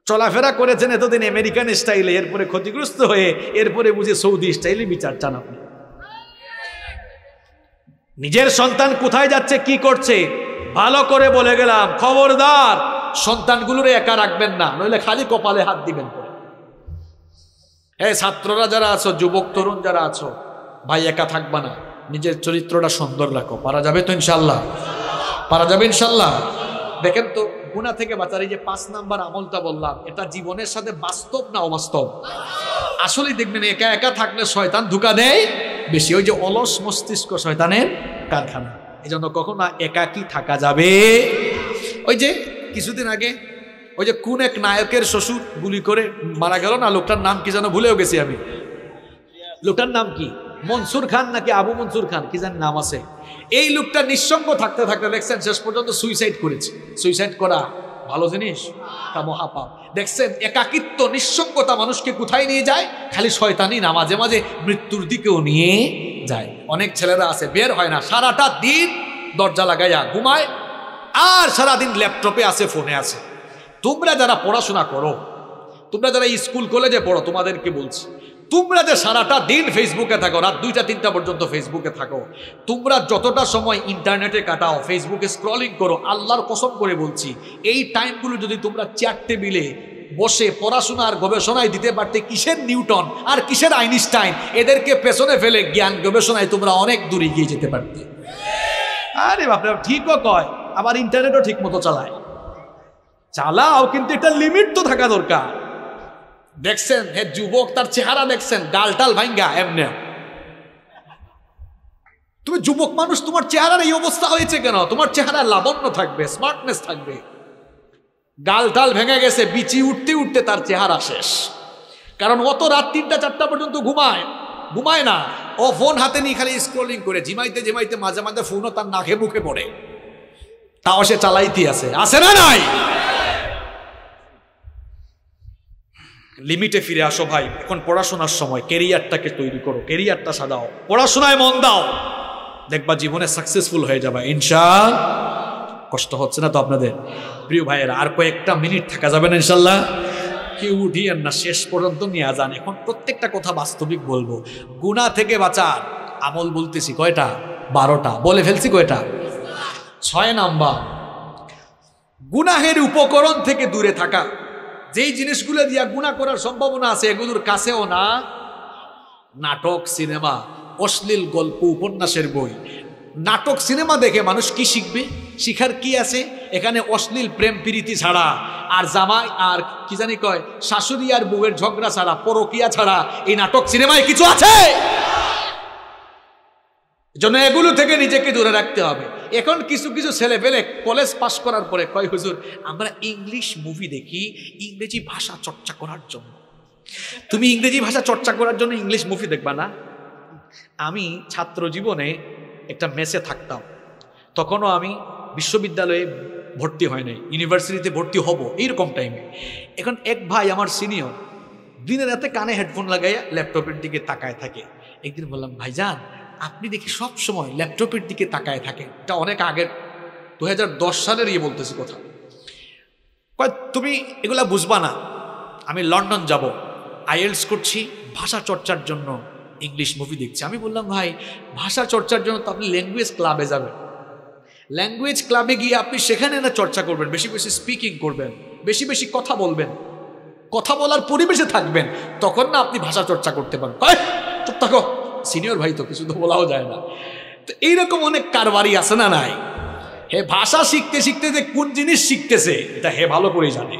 চলাফেরা করেছেন এতদিন আমেরিকান স্টাইলে, এরপরে ক্ষতিগ্রস্ত হয়ে এরপরে বুঝে সৌদি স্টাইলে বিচার চান আপনি। নিজের সন্তান কোথায় যাচ্ছে, কি করছে, ভালো করে বলে গেলাম, খবরদার সন্তানগুলোরে একা রাখবেন না, নইলে খালি কপালে হাত দিবেন। এই ছাত্ররা যারা আছো, যুবক তরুণ যারা আছো, ভাই একা থাকবা না, নিজের চরিত্রটা সুন্দর রাখো। পারা যাবে তো ইনশাল্লাহ? পারা যাবে ইনশাল্লাহ? দেখেন তো গুনাহ থেকে বাঁচার এই যে 5 নাম্বার আমলটা বললাম, এটা জীবনের সাথে বাস্তব না অবাস্তব? আসলেই দেখবেন একা একা থাকলে শয়তান ধোঁকা দেয় বেশি। ওই যে অলস মস্তিষ্ক শয়তানের কারখানা, এই জন্য কখনো একাকী থাকা যাবে। ওই যে কিছুদিন আগে ওই যে কোন এক নায়কের শ্বশুর গুলি করে মারা গেল না, লোকটার নাম কি যেন ভুলেও গেছি আমি। লোকটার নাম কি, মনসুর খান নাকি আবু মনসুর খান কি জানি নাম আছে। এই লোকটা নিঃসঙ্গ থাকতে থাকতে দেখছেন শেষ পর্যন্ত সুইসাইড করেছে। সুইসাইড করা ভালো জিনিস? তা মহাপাপ। দেখছেন একাকিত্ব, নিঃসঙ্গতা মানুষকে কোথায় নিয়ে যায়? খালি শয়তানি না, মাঝে মাঝে মৃত্যুর দিকেও নিয়ে যায়। অনেক ছেলেরা আছে বের হয় না, সারাটা দিন দরজা লাগাইয়া ঘুমায়, আর সারাদিন ল্যাপটপে আছে, ফোনে আছে। তোমরা যারা পড়াশোনা করো, তোমরা যারা স্কুল কলেজে পড়ো, তোমাদেরকে বলছি, তোমরা যে সারাটা দিন ফেসবুকে থাকো, রাত 2টা-3টা পর্যন্ত ফেসবুকে থাকো, তোমরা যতটা সময় ইন্টারনেটে কাটাও, ফেসবুকে স্ক্রলিং করো, আল্লাহর কসম করে বলছি, এই টাইমগুলো যদি তোমরা চেয়ার টেবিলে বসে পড়াশোনা আর গবেষণায় দিতে পারতে, কিসের নিউটন আর কিসের আইনস্টাইন, এদেরকে পেছনে ফেলে জ্ঞান গবেষণায় তোমরা অনেক দূরে গিয়ে যেতে পারতে। আরে বাপরে, ঠিকও কয়, আবার ইন্টারনেটও ঠিক মতো চালাও, কিন্তু এটা লিমিট তো থাকা দরকার। দেখছেন হে যুবক, তার চেহারা দেখছেন, গালটাল ভাঙ্গা এমনি। তুমি যুবক মানুষ, তোমার চেহারার এই অবস্থা হয়েছে কেন? তোমার চেহারা লাবণ্য থাকবে, স্মার্টনেস থাকবে, গালটাল ভেঙে গেছে, বিচি উঠতে উঠতে তার চেহারা শেষ। কারণ অত রাত 3টা-4টা পর্যন্ত ঘুমায় না, ও ফোন হাতে নিয়ে খালি স্ক্রলিং করে, ঝিমাইতে মাঝে মাঝে ফোনও তার নাকে মুখে পড়ে, তাও সে চালাইতে আছে না নাই? লিমিটে ফিরে আসো ভাই। এখন পড়াশোনার সময়, ক্যারিয়ারটাকে তৈরি করো, ক্যারিয়ারটা সাজাও, পড়াশোনায় মন দাও, দেখবা জীবনে সাকসেসফুল হয়ে যাবে ইনশাআল্লাহ। কষ্ট হচ্ছে না তো আপনাদের? প্রিয় ভাইয়েরা, আর কয়েকটা মিনিট থাকা যাবে না ইনশাআল্লাহ? কেউ উঠিয়েন না, শেষ পর্যন্ত নিয়ে যান। এখন প্রত্যেকটা কথা বাস্তবিক বলবো। গুনাহ থেকে বাঁচার আমল বলতেছি কয়টা? 12টা বলে ফেলছি। কয়টা? 6 নাম্বার, গুনাহের উপকরণ থেকে দূরে থাকা, যেই জিনিসগুলো দিয়া গুনাহ করার সম্ভাবনা আছে এগুলোর কাছেও না। নাটক, সিনেমা, অশ্লীল গল্প, উপন্যাসের বই। নাটক সিনেমা দেখে মানুষ কি শিখবে? শিখার কি আছে এখানে? অশ্লীল প্রেম প্রীতি ছাড়া, আর জামাই আর কি জানি কয় শাশুড়ি আর বউয়ের ঝগড়া ছাড়া, পরকিয়া ছাড়া এই নাটক সিনেমায় কিছু আছে? জন্য এগুলো থেকে নিজেকে দূরে রাখতে হবে। এখন কিছু কিছু ছেলে পেলে কলেজ পাশ করার পরে কয়, হুজুর আমরা ইংলিশ মুভি দেখি ইংরেজি ভাষা চর্চা করার জন্য। তুমি ইংরেজি ভাষা চর্চা করার জন্য ইংলিশ মুভি দেখবা না? আমি ছাত্র জীবনে একটা মেসে থাকতাম, তখনও আমি বিশ্ববিদ্যালয়ে ভর্তি হয় নাই, ইউনিভার্সিটিতে ভর্তি হব এইরকম টাইমে। এখন এক ভাই আমার সিনিয়র দিনে রাতে কানে হেডফোন লাগাইয়া ল্যাপটপের দিকে তাকায় থাকে। একদিন বললাম, ভাইজান আপনি দেখি সব সময় ল্যাপটপের দিকে তাকায় থাকেন, এটা অনেক আগের 2010 সালের বলতেছি কথা। তুমি এগুলা বুঝবা না, আমি লন্ডন যাব, আইএলটিএস করছি, ভাষা চর্চার জন্য ইংলিশ মুভি দেখছি। আমি বললাম, ভাই ভাষা চর্চার জন্য তো আপনি ল্যাঙ্গুয়েজ ক্লাবে যাবেন, ল্যাঙ্গুয়েজ ক্লাবে গিয়ে আপনি সেখানে না চর্চা করবেন, বেশি বেশি স্পিকিং করবেন, বেশি বেশি কথা বলবেন, কথা বলার পরিবেশে থাকবেন, তখন না আপনি ভাষা চর্চা করতে পারেন। চুপ থাকো, সিনিয়র ভাই তো কিছু তো বলাও যায় না। তো এইরকম অনেক কারবারি আছে না নাই? হে ভাষা শিখতে শিখতে যে কোন জিনিস শিখতেছে এটা হে ভালো করে জানে।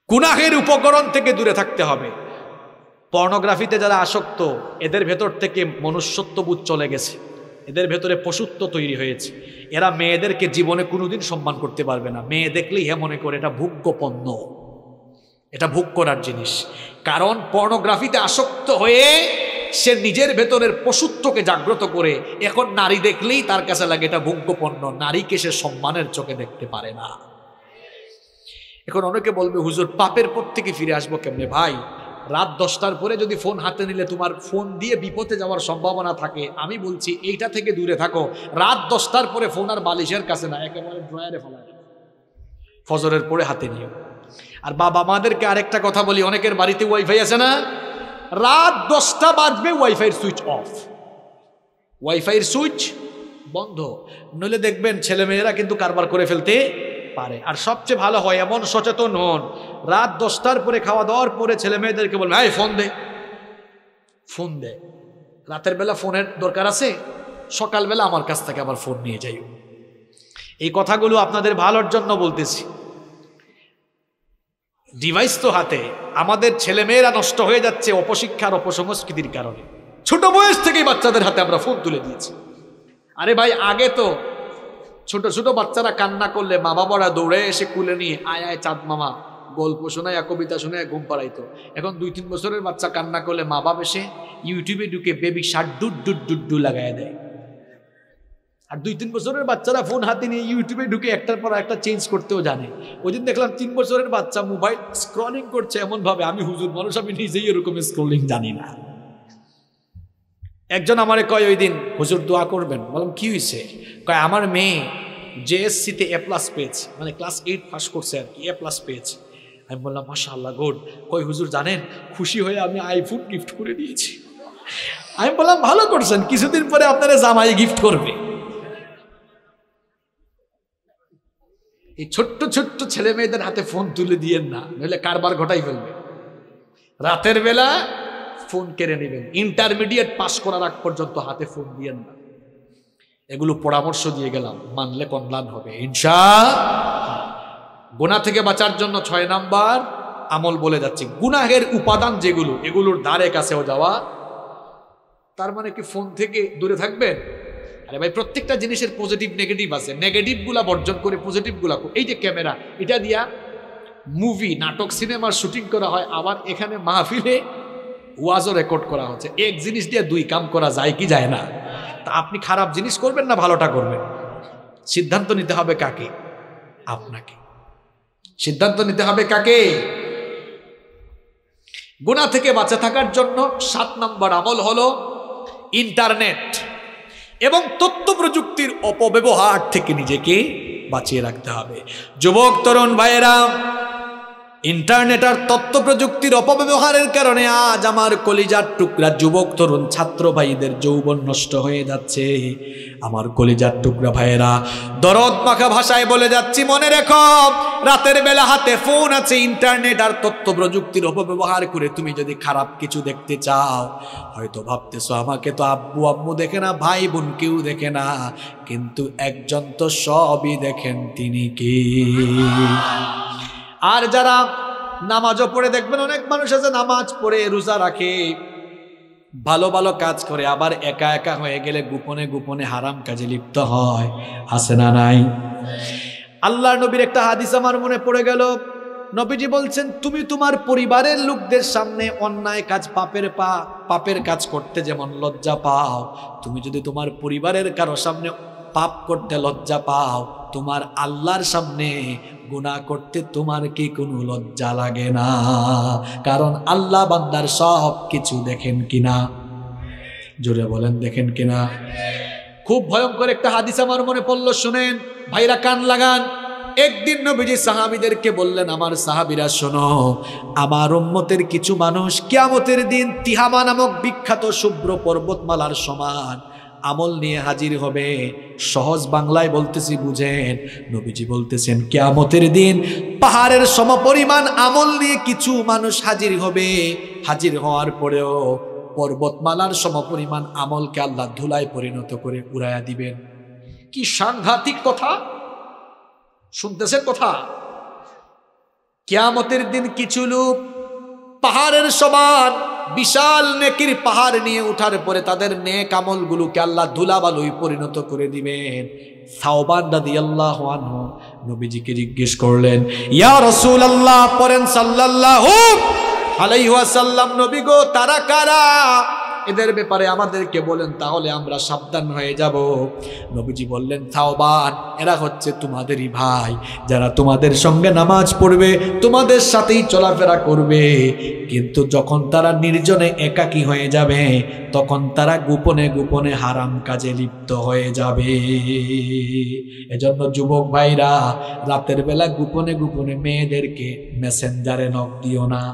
গুনাহের উপকরণ থেকে দূরে থাকতে হবে। পর্নোগ্রাফিতে যারা আসক্ত এদের ভেতর থেকে মনুষ্যত্ববোধ চলে গেছে, এদের ভেতরে পশুত্ব তৈরি হয়েছে। এরা মেয়েদেরকে জীবনে কোনোদিন সম্মান করতে পারবে না। মেয়ে দেখলেই হে মনে করে এটা ভোগ্য পণ্য, এটা ভোগ করার জিনিস। কারণ পর্নোগ্রাফিতে আসক্ত হয়ে সে নিজের ভেতরের পশুত্বকে জাগ্রত করে এখন নারী দেখলেই তার কাছে লাগে এটা ভোগ্য পণ্য। নারীকে সে সম্মানের চোখে দেখতে পারে না। এখন অনেকে বলবে, হুজুর পাপের পর থেকে ফিরে আসবো কেমনে? ভাই রাত 10টার পরে যদি ফোন হাতে নিলে তোমার ফোন দিয়ে বিপদে যাওয়ার সম্ভাবনা থাকে, আমি বলছি এইটা থেকে দূরে থাকো। রাত 10টার পরে ফোন আর বালিশের কাছে না, একেবারে ড্রয়ারে ফেলা, ফজরের পরে হাতে নিও। আর বাবা মাদেরকে আরেকটা কথা বলি, অনেকের বাড়িতে ওয়াইফাই আছে না, রাত 10টা বাজবে ওয়াইফাইয়ের সুইচ অফ, ওয়াইফাইয়ের সুইচ বন্ধ, নইলে দেখবেন ছেলেমেয়েরা কিন্তু কারবার করে ফেলতে পারে। আর সবচেয়ে ভালো হয় এমন সচেতন হন, রাত 10টার পরে খাওয়া দাওয়ার পরে ছেলে মেয়েদেরকে বলবেন, এই ফোন দে, ফোন দে। রাতের বেলা ফোনের দরকার আছে, সকালবেলা আমার কাছ থেকে আবার ফোন নিয়ে যাই। এই কথাগুলো আপনাদের ভালোর জন্য বলতেছি। ডিভাইস তো হাতে, আমাদের ছেলেমেয়েরা নষ্ট হয়ে যাচ্ছে অপশিক্ষার অপসংস্কৃতির কারণে। ছোট বয়স থেকেই বাচ্চাদের হাতে আমরা ফোন তুলে দিয়েছি। আরে ভাই আগে তো ছোট ছোট বাচ্চারা কান্না করলে মা বাবারা দৌড়ে এসে কুলে নিয়ে আয় আয় চাঁদ মামা গল্প শোনায়, কবিতা শোনায় ঘুম পাড়াইতো। এখন 2-3 বছরের বাচ্চা কান্না করলে মা বাবা এসে ইউটিউবে ঢুকে baby shirt dude dude dude do লাগাই দেয়। আর 2-3 বছরের বাচ্চারা ফোন হাতে নিয়ে ইউটিউবে ঢুকে একটার পর একটা চেঞ্জ করতেও জানে। ওই দিন দেখলাম 3 বছরের বাচ্চা মোবাইল স্ক্রলিং করছে এমন ভাবে, আমি হুজুর মানুষ, আমি নিজেই এরকম স্ক্রলিং জানি না। একজন আমারে কয় ওই দিন, হুজুর দোয়া করবেন। বললাম কি হয়েছে? কয় আমার মেয়ে জেএসসিতে A+ পেয়েছে, মানে ক্লাস 8 পাস করছে আর কি, A+ পেয়েছে। আমি বললাম মাশাআল্লাহ গুড। কয় হুজুর জানেন খুশি হয়ে আমি আইফোন গিফট করে দিয়েছি। আমি বললাম ভালো করছেন, কিছুদিন পরে আপনারা জামাই গিফট করবে। এই ছোট্ট ছোট্ট ছেলে মেয়েদের হাতে ফোন তুলে দিয়েন না, নইলে কারবার ঘটাই ফেলবে। রাতের বেলা ফোন কেড়ে নেবেন, ইন্টারমিডিয়েট পাস করার আগ পর্যন্ত হাতে ফোন দিয়েন না। এগুলো পরামর্শ দিয়ে গেলাম, মানলে কল্যাণ হবে ইনশাআল্লাহ। গুনাহ থেকে বাঁচার জন্য 6 নাম্বার আমল বলে যাচ্ছে। গুনাহের উপাদান যেগুলো, এগুলোর ধারে কাছেও যাওয়া। তার মানে কি ফোন থেকে দূরে থাকবেন? আরে ভাই প্রত্যেকটা জিনিসের পজিটিভ নেগেটিভ আছে, নেগেটিভ গুলা বর্জন করে পজিটিভ গুলা। এই যে ক্যামেরা, এটা দিয়া মুভি নাটক সিনেমার শুটিং করা হয়, আবার এখানে মাহফিলে ওয়াজও রেকর্ড করা হচ্ছে। এক জিনিস দিয়ে 2 কাম করা যায় কি যায় না? তা আপনি খারাপ জিনিস করবেন না ভালোটা করবেন, সিদ্ধান্ত নিতে হবে কাকে? আপনাকে সিদ্ধান্ত নিতে হবে কাকে? গুনাহ থেকে বাঁচা থাকার জন্য 7 নম্বর আমল হলো ইন্টারনেট এবং তথ্য প্রযুক্তির অপব্যবহার থেকে নিজেকে বাঁচিয়ে রাখতে হবে। যুবক তরুণ ভাইয়েরা, ইন্টারনেট আর তথ্য প্রযুক্তির অপব্যবহারের কারণে আজ আমার কলিজার টুকরা যুবক তরুণ ছাত্র ভাইদের যৌবন নষ্ট হয়ে যাচ্ছে। আমার কলিজার টুকরা ভাইয়েরা, দরদ মাখা ভাষায় বলে যাচ্ছি, মনে রেখো, রাতের বেলা হাতে ফোন আছে, ইন্টারনেট আর তথ্য প্রযুক্তির অপব্যবহার করে তুমি যদি খারাপ কিছু দেখতে চাও, হয়তো ভাবতেছো আমাকে তো আব্বু আম্মু দেখে না, ভাই বোন কেউ দেখে না, কিন্তু একজন তো সবই দেখেন, তিনি কে? আর যারা নামাজও পড়ে, দেখবেন অনেক মানুষ আছে নামাজ পড়ে রোজা রাখে, ভালো ভালো কাজ করে, আবার একা একা হয়ে গেলে গোপনে গোপনে হারাম কাজে লিপ্ত হয়। আছে না নাই? আল্লাহর নবীর একটা হাদিস আমার মনে পড়ে গেল। নবীজি বলছেন, তুমি তোমার পরিবারের লোকদের সামনে অন্যায় কাজ, পাপের কাজ করতে যেমন লজ্জা পাও, তুমি যদি তোমার পরিবারের কারো সামনে পাপ করতে লজ্জা পাও, তোমার আল্লাহর সামনে গুনাহ করতে তোমার কি কোনো লজ্জা লাগে না? কারণ আল্লাহ বান্দার সব কিছু দেখেন কিনা? জোরে বলেন, দেখেন কিনা? খুব ভয়ঙ্কর একটা হাদিস আমার মনে পড়লো, শুনেন ভাইরা, কান লাগান। একদিন নবীজি সাহাবীদেরকে বললেন, আমার সাহাবীরা শোনো, আমার উম্মতের কিছু মানুষ কিয়ামতের দিন তিহামা নামক বিখ্যাত শুভ্র পর্বতমালার সমান আমল নিয়ে হাজির হবে। সহজ বাংলায় বলতেছি, বুঝেন। নবীজি বলতেছেন, কিয়ামতের দিন পাহাড়ের সমপরিমাণ আমল নিয়ে কিছু মানুষ হাজির হবে। হাজির হওয়ার পরেও পর্বতমালার সমপরিমাণ আমলকে আল্লাহ ধুলায় পরিণত করে উড়াইয়া দিবেন। কি সাংঘাতিক কথা শুনতেছেন কথা? কিয়ামতের দিন কিছু লোক পাহাড়ের সমান বিশাল নেকির পাহাড় নিয়ে উঠার পরে তাদের নেক আমলগুলোকে আল্লাহ ধুলাবালুয় পরিণত করে দিবেন। সাওবান রাদিয়াল্লাহু আনহু নবীজিকে জিজ্ঞেস করলেন, ইয়া রাসূলুল্লাহ, পড়েন সাল্লাল্লাহু আলাইহি ওয়াসাল্লাম, নবী গো, তারা কারা? এদের ব্যাপারে আমাদেরকে বলেন, তাহলে আমরা সাবধান হয়ে যাব। নবীজি বললেন, সাওবান, এরা হচ্ছে তোমাদেরই ভাই, যারা তোমাদের সঙ্গে নামাজ পড়বে, তোমাদের সাথেই চলাফেরা করবে, কিন্তু যখন তারা নির্জনে একাকী হয়ে যাবে, তখন তারা গোপনে গোপনে হারাম কাজে লিপ্ত হয়ে যাবে। এজন্য যুবক ভাইরা, রাতের বেলা গোপনে গোপনে মেয়েদেরকে মেসেঞ্জারে নক দিও না।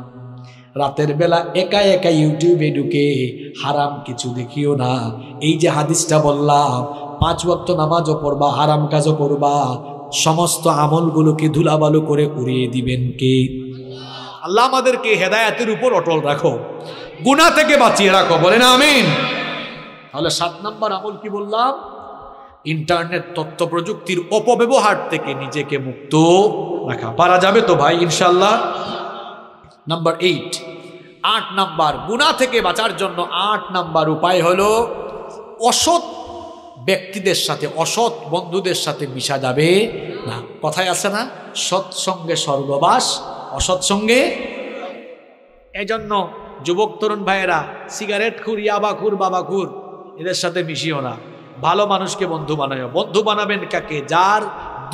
রাতের বেলা একা একা ইউটিউবে ঢুকে হারাম কিছু দেখিও না। এই যে হাদিসটা বললাম, 5 ওয়াক্ত নামাজও পড়বা, হারাম কাজও করবা, সমস্ত আমলগুলোকে ধুলাবালু করে উড়িয়ে দিবেন কে? আল্লাহ আমাদেরকে হেদায়েতের উপর অটল রাখো, গুনাহ থেকে বাঁচিয়ে রাখো, বলেন আমিন। তাহলে 7 নম্বর আমল কি বললাম? ইন্টারনেট তথ্য প্রযুক্তির অপব্যবহার থেকে নিজেকে মুক্ত রাখা। পারা যাবে তো ভাই ইনশাআল্লাহ? নাম্বার 8 নাম্বার গুনাহ থেকে বাঁচার জন্য 8 নাম্বার উপায় হলো, অসৎ ব্যক্তিদের সাথে, অসৎ বন্ধুদের সাথে মিশা যাবে না। কথায় আছে না, সৎসঙ্গে স্বর্গবাস, অসৎ সঙ্গে। এজন্য যুবক তরুণ ভাইয়েরা, সিগারেট খুর, ইয়াবাখুর, বাবাখুর, এদের সাথে মিশিও না। ভালো মানুষকে বন্ধু বানাও। বন্ধু বানাবেন কাকে? যার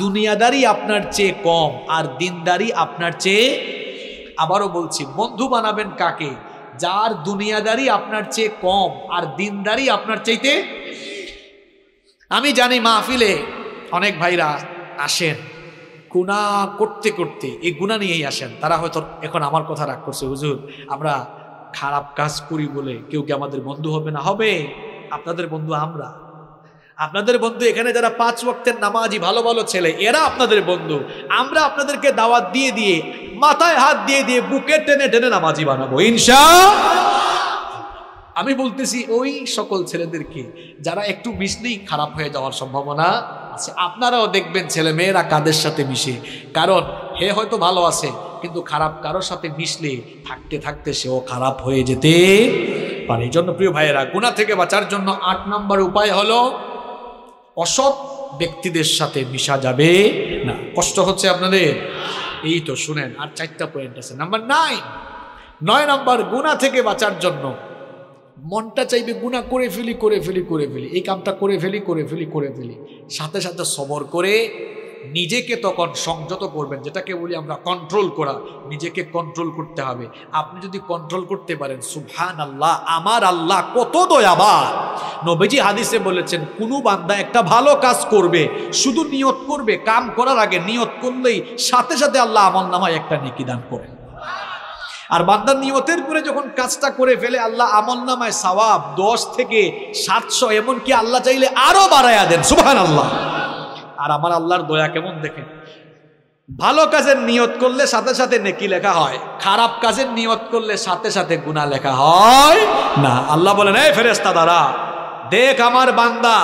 দুনিয়াদারি আপনার চেয়ে কম আর দিনদারি আপনার চেয়ে। আবারও বলছি, বন্ধু বানাবেন কাকে? যার দুনিয়াদারি আপনার চেয়ে কম আর দিনদারি আপনার চাইতে। আমি জানি মাহফিলে অনেক ভাইরা আসেন গুনাহ করতে করতে, এই গুনাহ নিয়েই আসেন। তারা হয়তো এখন আমার কথা রাগ করছে, হুজুর আমরা খারাপ কাজ করি বলে কেউ কি আমাদের বন্ধু হবে না? হবে। আপনাদের বন্ধু আমরা, আপনাদের বন্ধু এখানে যারা 5 ওয়াক্তের নামাজি ভালো ভালো ছেলে, এরা আপনাদের বন্ধু। আমরা আপনাদেরকে দাওয়াত দিয়ে দিয়ে, মাথায় হাত দিয়ে দিয়ে, বুকে টেনে টেনে নামাজি বানাবো ইনশাআল্লাহ। আমি বলতেছি ওই সকল ছেলেদেরকে যারা একটু মিশলেই খারাপ হয়ে যাওয়ার সম্ভাবনা আছে। আপনারাও দেখবেন ছেলে মেয়েরা কাদের সাথে মিশে, কারণ হে হয়তো ভালো আছে, কিন্তু খারাপ কারোর সাথে মিশলে থাকতে থাকতে সেও খারাপ হয়ে যেতে পারে। এই জন্য প্রিয় ভাইয়েরা, গুনাহ থেকে বাঁচার জন্য 8 নম্বর উপায় হলো, অসৎ ব্যক্তিদের সাথে মিশা যাবে না। কষ্ট হচ্ছে আপনাদের? এই তো শুনেন, আর 4টা পয়েন্ট আছে। নাম্বার 9 নম্বর, গুনাহ থেকে বাঁচার জন্য মনটা চাইবে গুনাহ করে ফেলি, এই কামটা করে ফেলি, সাথে সাথে সবর করে নিজেকে তখন সংযত করবেন, যেটাকে বলি আমরা কন্ট্রোল করা। নিজেকে কন্ট্রোল করতে হবে। আপনি যদি কন্ট্রোল করতে পারেন, সুবহানাল্লাহ, আমার আল্লাহ কত দয়াবান। নবীজি হাদিসে বলেছেন, কোনো বান্দা একটা ভালো কাজ করবে, শুধু নিয়ত করবে, কাম করার আগে নিয়ত করলেই সাথে সাথে আল্লাহ আমলনামায় একটা নেকি দান করেন। আর বান্দার নিয়তের পরে যখন কাজটা করে ফেলে, আল্লাহ আমলনামায় সওয়াব 10 থেকে 700, এমনকি আল্লাহ চাইলে আরো বাড়ায়া দেন। সুবহানাল্লাহ। আর আমার আল্লাহর দয়া কেমন দেখেন, ভালো কাজের নিয়ত করলে সাথে সাথে নেকি লেখা হয়, খারাপ কাজের নিয়ত করলে সাথে সাথে গুনাহ লেখা হয় না। আল্লাহ বলেন, এই ফেরেশতা দ্বারা দেখ আমার বান্দা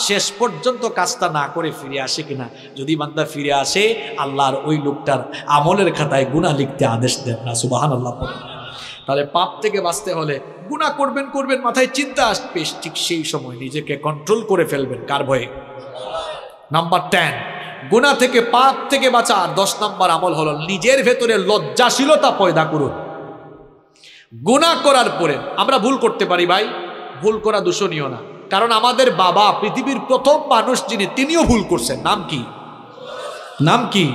শেষ পর্যন্ত কাজটা না করে ফিরে আসে কিনা। যদি বান্দা ফিরে আসে, আল্লাহর ওই লোকটার আমলের খাতায় গুনাহ লিখতে আদেশ দেন না। সুবহানাল্লাহ। তাহলে পাপ থেকে বাঁচতে হলে গুনাহ করবেন করবেন, মাথায় চিন্তা আসবে, ঠিক সেই সময় নিজেকে কন্ট্রোল করে ফেলবেন। কার ভয়ে? নাম্বার 10, গুনাহ থেকে পাপ থেকে বাঁচার 10 নম্বর আমল হলো নিজের ভেতরে লজ্জাশীলতা পয়দা করুন। গুনাহ করার পরে আমরা ভুল করতে পারি ভাই, ভুল করা দূষণীয় না। কারণ আমাদের বাবা পৃথিবীর প্রথম মানুষ যিনি, তিনিও ভুল করছেন। নাম কি? নাম কি?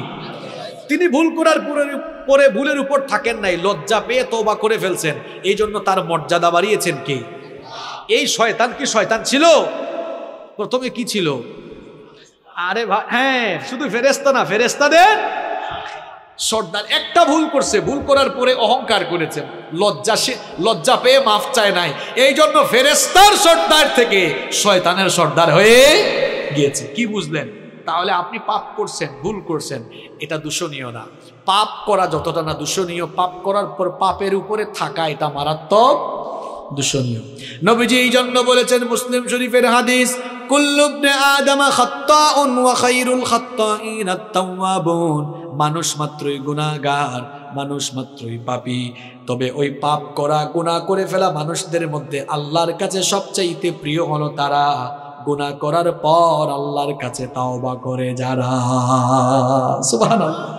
তিনি ভুল করার পরে ভুলের উপর থাকেন নাই, লজ্জা পেয়ে তওবা করে ফেলছেন। এই জন্য তার মর্যাদা বাড়িয়েছেন কে? এই শয়তান কি শয়তান ছিল? প্রথমে কি ছিল? আরে ভাই, হ্যাঁ, শুধু ফেরেশতা না, ফেরেশতাদের সর্দার। একটা ভুল করছে, ভুল করার পরে অহংকার করেছেন, লজ্জা পেয়ে মাফ চায় নাই। এই জন্য ফেরেশতার সর্দার থেকে শয়তানের সর্দার হয়ে গিয়েছে। কি বুঝলেন? তাহলে আপনি পাপ করছেন, ভুল করছেন, এটা দূষণীয় না। পাপ করা যতটা না দূষণীয়, পাপ করার পর পাপের উপরে থাকা এটা মারাত্মক দূষণীয়। নবীজি এই জন্য বলেছেন, মুসলিম শরীফের হাদিস, কুল্লু ইবনে আদম খাত্তাউন ওয়া খায়রুল খাত্তাইন আত-তাওয়াবুন। মানুষ মাত্রই গুনাহগার, মানুষ মাত্রই পাপী, তবে ওই পাপ করা, গুনাহ করে ফেলা মানুষদের মধ্যে আল্লাহর কাছে সবচাইতে প্রিয় হলো তারা গুনাহ করার পর আল্লাহর কাছে তাওবা করে যারা। সুবহানাল্লাহ।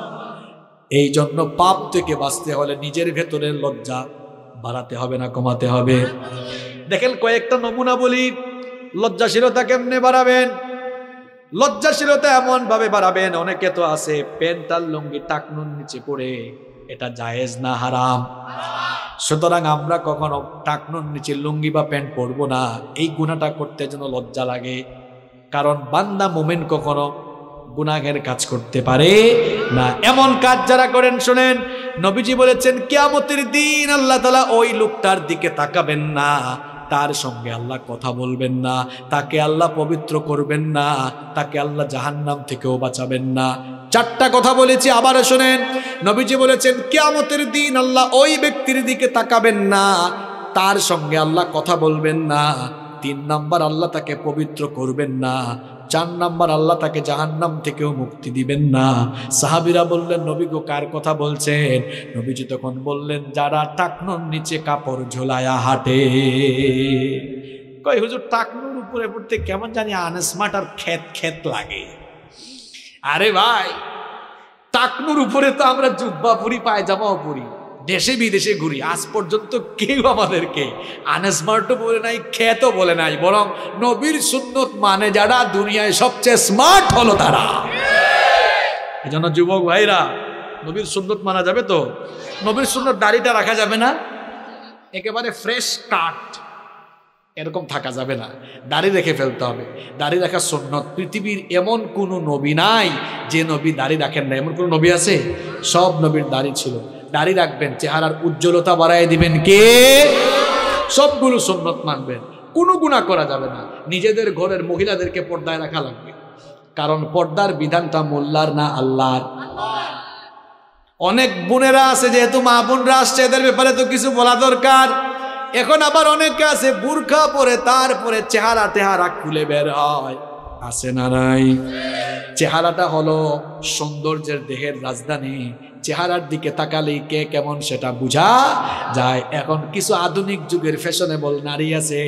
এই জন্য পাপ থেকে বাঁচতে হলে নিজের ভেতরে লজ্জা বাড়াতে হবে না কমাতে হবে। দেখেন কয়েকটা নমুনা বলি, লজ্জাশীলতা কেমনে বাড়াবেন। লজ্জাশীলতা এমন ভাবে বাড়াবেন, অনেকে তো আছে প্যান্ট আর লুঙ্গি টাকনুর নিচে পড়ে, এটা জায়েজ না হারাম। সুতরাং আমরা কখনো টাকনুর নিচে লুঙ্গি বা প্যান্ট পরবো না। এই গুনাহটা করতে যেন লজ্জা লাগে, কারণ বান্দা মুমিন কখনো গুনাহের কাজ করতে পারে না। এমন কাজ যারা করেন, শুনেন, নবীজি বলেছেন কিয়ামতের দিন আল্লাহ তাআলা ওই লোকটার দিকে তাকাবেন না, তার সঙ্গে আল্লাহ কথা বলবেন না, তাকে আল্লাহ পবিত্র করবেন না, তাকে আল্লাহ জাহান্নাম থেকেও বাঁচাবেন না। 4টা কথা বলেছি, আবার শুনেন। নবীজি বলেছেন কিয়ামতের দিন আল্লাহ ওই ব্যক্তির দিকে তাকাবেন না, তার সঙ্গে আল্লাহ কথা বলবেন না। 3 নাম্বার, আল্লাহ তাকে পবিত্র করবেন না। 4 নাম্বার, আল্লাহ তাকে জাহান্নাম থেকেও মুক্তি দিবেন না। সাহাবীরা বললেন, নবী গো, কার কথা বলছেন? নবীজি তখন বললেন, যারা টাকনুর নিচে কাপড় ঝোলায়া হাঁটে। কই হুজুর, টাকনুর উপরে পড়তে কেমন জানি আনস্মার্ট আর খেত লাগে। আরে ভাই, টাকনুর উপরে তো আমরা জুব্বা পরি, পায়জামাও পরি, দেশে বিদেশে ঘুরি, আজ পর্যন্ত কেউ আমাদেরকে আনস্মার্টও বলে নাই, খেতও বলে নাই। বরং নবীর সুন্নত মানে যারা, দুনিয়ায় সবচেয়ে স্মার্ট হলো তারা। এই জন্য যুবক ভাইরা, নবীর সুন্নত মানা যাবে তো? নবীর সুন্নত দাড়িটা রাখা যাবে না, একেবারে ফ্রেশ কাট এরকম থাকা যাবে না, দাড়ি রেখে ফেলতে হবে। দাড়ি রাখা সুন্নত। পৃথিবীর এমন কোনো নবী নাই যে নবী দাড়ি রাখেন না। এমন কোনো নবী আছে? সব নবীর দাড়ি ছিল। দাড়ি রাখবেন, চেহারার উজ্জ্বলতা বাড়ায় দিবেন কে? সবগুলো সুন্নত মানবেন, কোনো গুনাহ করা যাবে না। নিজেদের ঘরের মহিলাদেরকে পর্দায় রাখা লাগবে, কারণ পর্দার বিধানটা মোল্লার না আল্লাহর। অনেক বোনেরা আছে, যেহেতু মা বোনরা আসছে, এদের ব্যাপারে তো কিছু বলা দরকার। এখন আবার অনেকে আছে বুরখা পরে, তারপরে চেহারা খুলে বের হয়, আছে না নাই? চেহারাটা হলো সৌন্দর্যের দেহের রাজধানী, চেহারার দিকে তাকালেই কে কেমন সেটা বোঝা যায়। এখন কিছু আধুনিক যুগের ফ্যাশনেবল নারী আছে,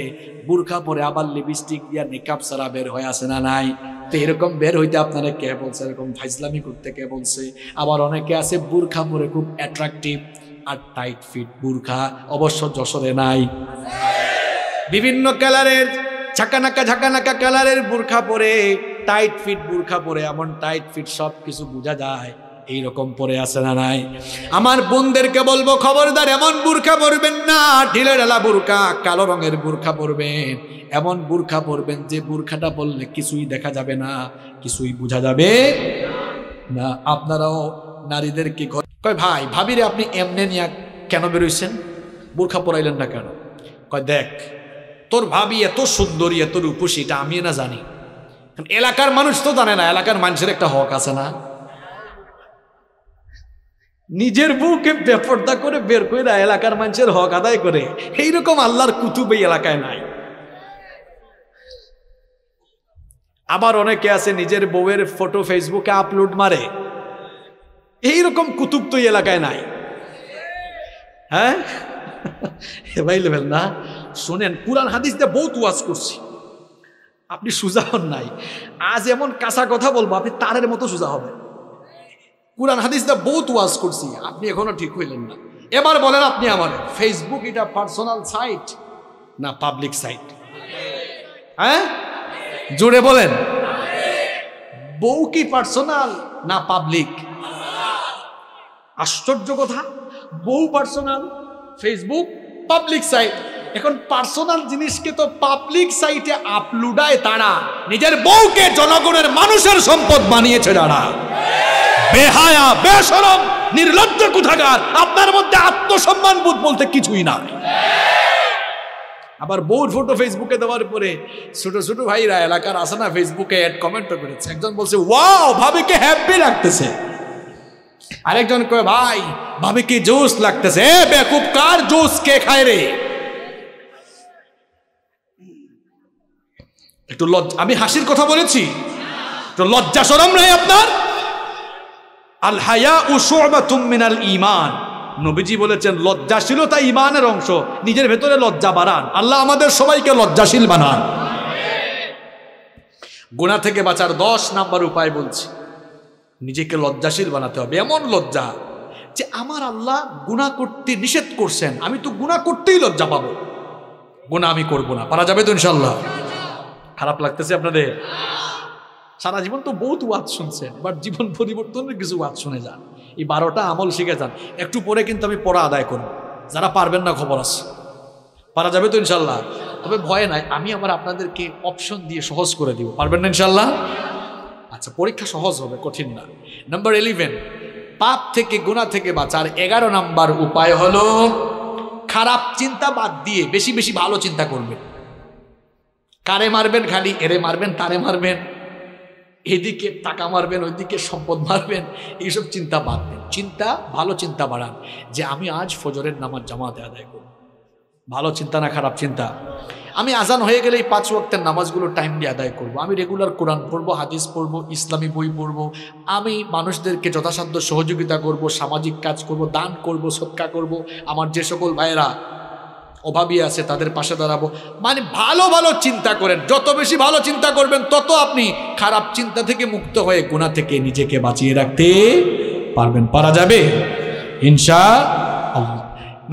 বুরখা পরে আবার লিপস্টিক দিয়া মেকআপ ছাড়া বের হয়ে, আছে না নাই? তো এরকম বের হইতে আপনারা কে বলছে? এরকম ফাইজলামি করতে কে বলছে? আবার অনেকে আছে বুরখা পরে খুব অ্যাট্রাকটিভ আর টাইট ফিট বুরখা, অবশ্য যশোরে নাই। বিভিন্ন কালারের ঝাঁকানাকা কালারের বুরখা পরে টাইট ফিট বুরখা পরে, এমন টাইট ফিট সব কিছু বোঝা যায়, এইরকম পরে আছে না নাই? আমার বোনদেরকে বলবো খবরদার এমন বুরখা পরবেন না, ঢিলে ঢালা বুরখা, কালো রঙের বুরখা পরবেন। এমন বুরখা পরবেন যে বুরখাটা পরলে কিছুই দেখা যাবে না, কিছুই বোঝা যাবে না। আপনারাও নারীদেরকে কয় ভাই ভাবিরে আপনি এমনে নিয়ে কেন বেরোইছেন, বুরখা পরাইলেন না কেন? কয় দেখ তোর ভাবি এত সুন্দরী এত রূপসী, এটা আমি না জানি, এলাকার মানুষ তো জানে না, এলাকার মানুষের একটা হক আছে না? নিজের বউকে বেপর্দা করে বের করে এলাকার মানুষের হক আদায় করে, এইরকম আল্লাহর কুতুব এই এলাকায় নাই। আবার অনেকে আছে নিজের বউয়ের ফটো ফেসবুকে আপলোড মারে, এইরকম কুতুব তো এই এলাকায় নাই। হ্যাঁ ভাই লেভেল না, শোনেন কুরআন হাদিস দিয়ে বহুত ওয়াজ করছি, আপনি সোজা হন নাই। আজ এমন কাঁচা কথা বলবো আপনি তারের মতো সোজা হবে। কুরআন হাদিস দিয়ে বহুত ওয়াজ করছি, আপনি এখনো ঠিক হইলেন না। এবার বলেন আপনি আমার ফেসবুক এটা পার্সোনাল সাইট না পাবলিক সাইট? হ্যাঁ জোরে বলেন, বউ কি পার্সোনাল না পাবলিক? আশ্চর্য কথা, বউ পার্সোনাল, ফেসবুক পাবলিক সাইট। এখন পার্সোনাল জিনিসকে তো পাবলিক সাইটে আপলোডায় তারা, নিজের বউকে জনগণের মানুষের সম্পদ বানিয়েছে যারা। বেহায়া বেশরম নির্লজ্জ কোথাকার, আপনার মধ্যে আত্মসম্মান বোধ বলতে কিছুই না। আবার বউর ফটো ফেসবুকে দেওয়ার পরে ছোট ছোট ভাইরা এলাকার আছে না, ফেসবুকে অ্যাড কমেন্টও করেছে। একজন বলছে ওয়াও ভাবিকে হ্যাপি লাগতেছে, আরেকজন কয় ভাই ভাবিকে জোস লাগতেছে। এ বেকুব, কার জোস কে খায় রে? একটু লজ্জা, আমি হাসির কথা বলেছি, একটু লজ্জা শরম নাই আপনার? আল হায়াউ শু'বাতুম মিনাল ঈমান, নবীজি বলেছেন লজ্জাশীলতা ঈমানের অংশ। নিজের ভেতরে লজ্জা বাড়ান, আল্লাহ আমাদের সবাইকে লজ্জাশীল বানান। গুনাহ থেকে বাঁচার 10 নাম্বার উপায় বলছি, নিজেকে লজ্জাশীল বানাতে হবে। এমন লজ্জা যে আমার আল্লাহ গুনাহ করতে নিষেধ করছেন, আমি তো গুনাহ করতেই লজ্জা পাবো, গুনাহ আমি করব না। পারা যাবে তো ইনশাআল্লাহ? খারাপ লাগতেছে আপনাদের? সারা জীবন তো বহুত ওয়াজ শুনছেন, বাট জীবন পরিবর্তনের কিছু ওয়াজ শুনে যান, এই 12টা আমল শিখে যান। একটু পরে কিন্তু আমি পড়া আদায় করব, যারা পারবেন না খবর আছে। পারা যাবে তো ইনশাল্লাহ? তবে ভয় নাই, আমি আমার আপনাদেরকে অপশন দিয়ে সহজ করে দিব। পারবেন না ইনশাল্লাহ? আচ্ছা, পরীক্ষা সহজ হবে, কঠিন না। নাম্বার 11, পাপ থেকে গুনাহ থেকে বাঁচার 11 নাম্বার উপায় হলো খারাপ চিন্তা বাদ দিয়ে বেশি বেশি ভালো চিন্তা করবেন। কারে মারবেন খালি, এরে মারবেন তারে মারবেন, এদিকে টাকা মারবেন ওইদিকে সম্পদ মারবেন, এইসব চিন্তা বাদ দেন। চিন্তা, ভালো চিন্তা বাড়ান যে আমি আজ ফজরের নামাজ জামাতে আদায় করব। ভালো চিন্তা না খারাপ চিন্তা? আমি আজান হয়ে গেলে এই 5 ওয়াক্তের নামাজগুলো টাইম দিয়ে আদায় করব, আমি রেগুলার কোরআন পড়বো, হাদিস পড়বো, ইসলামী বই পড়বো, আমি মানুষদেরকে যথাসাধ্য সহযোগিতা করব, সামাজিক কাজ করব, দান করব, সদকা করব, আমার যে সকল ভাইয়েরা অভাবী আছে তাদের পাশে দাঁড়াবো। মানে ভালো ভালো চিন্তা করেন, যত বেশি ভালো চিন্তা করবেন তত আপনি খারাপ চিন্তা থেকে মুক্ত হয়ে গুনাহ থেকে নিজেকে বাঁচিয়ে রাখতে পারবেন। পারা যাবে ইনশাআল্লাহ।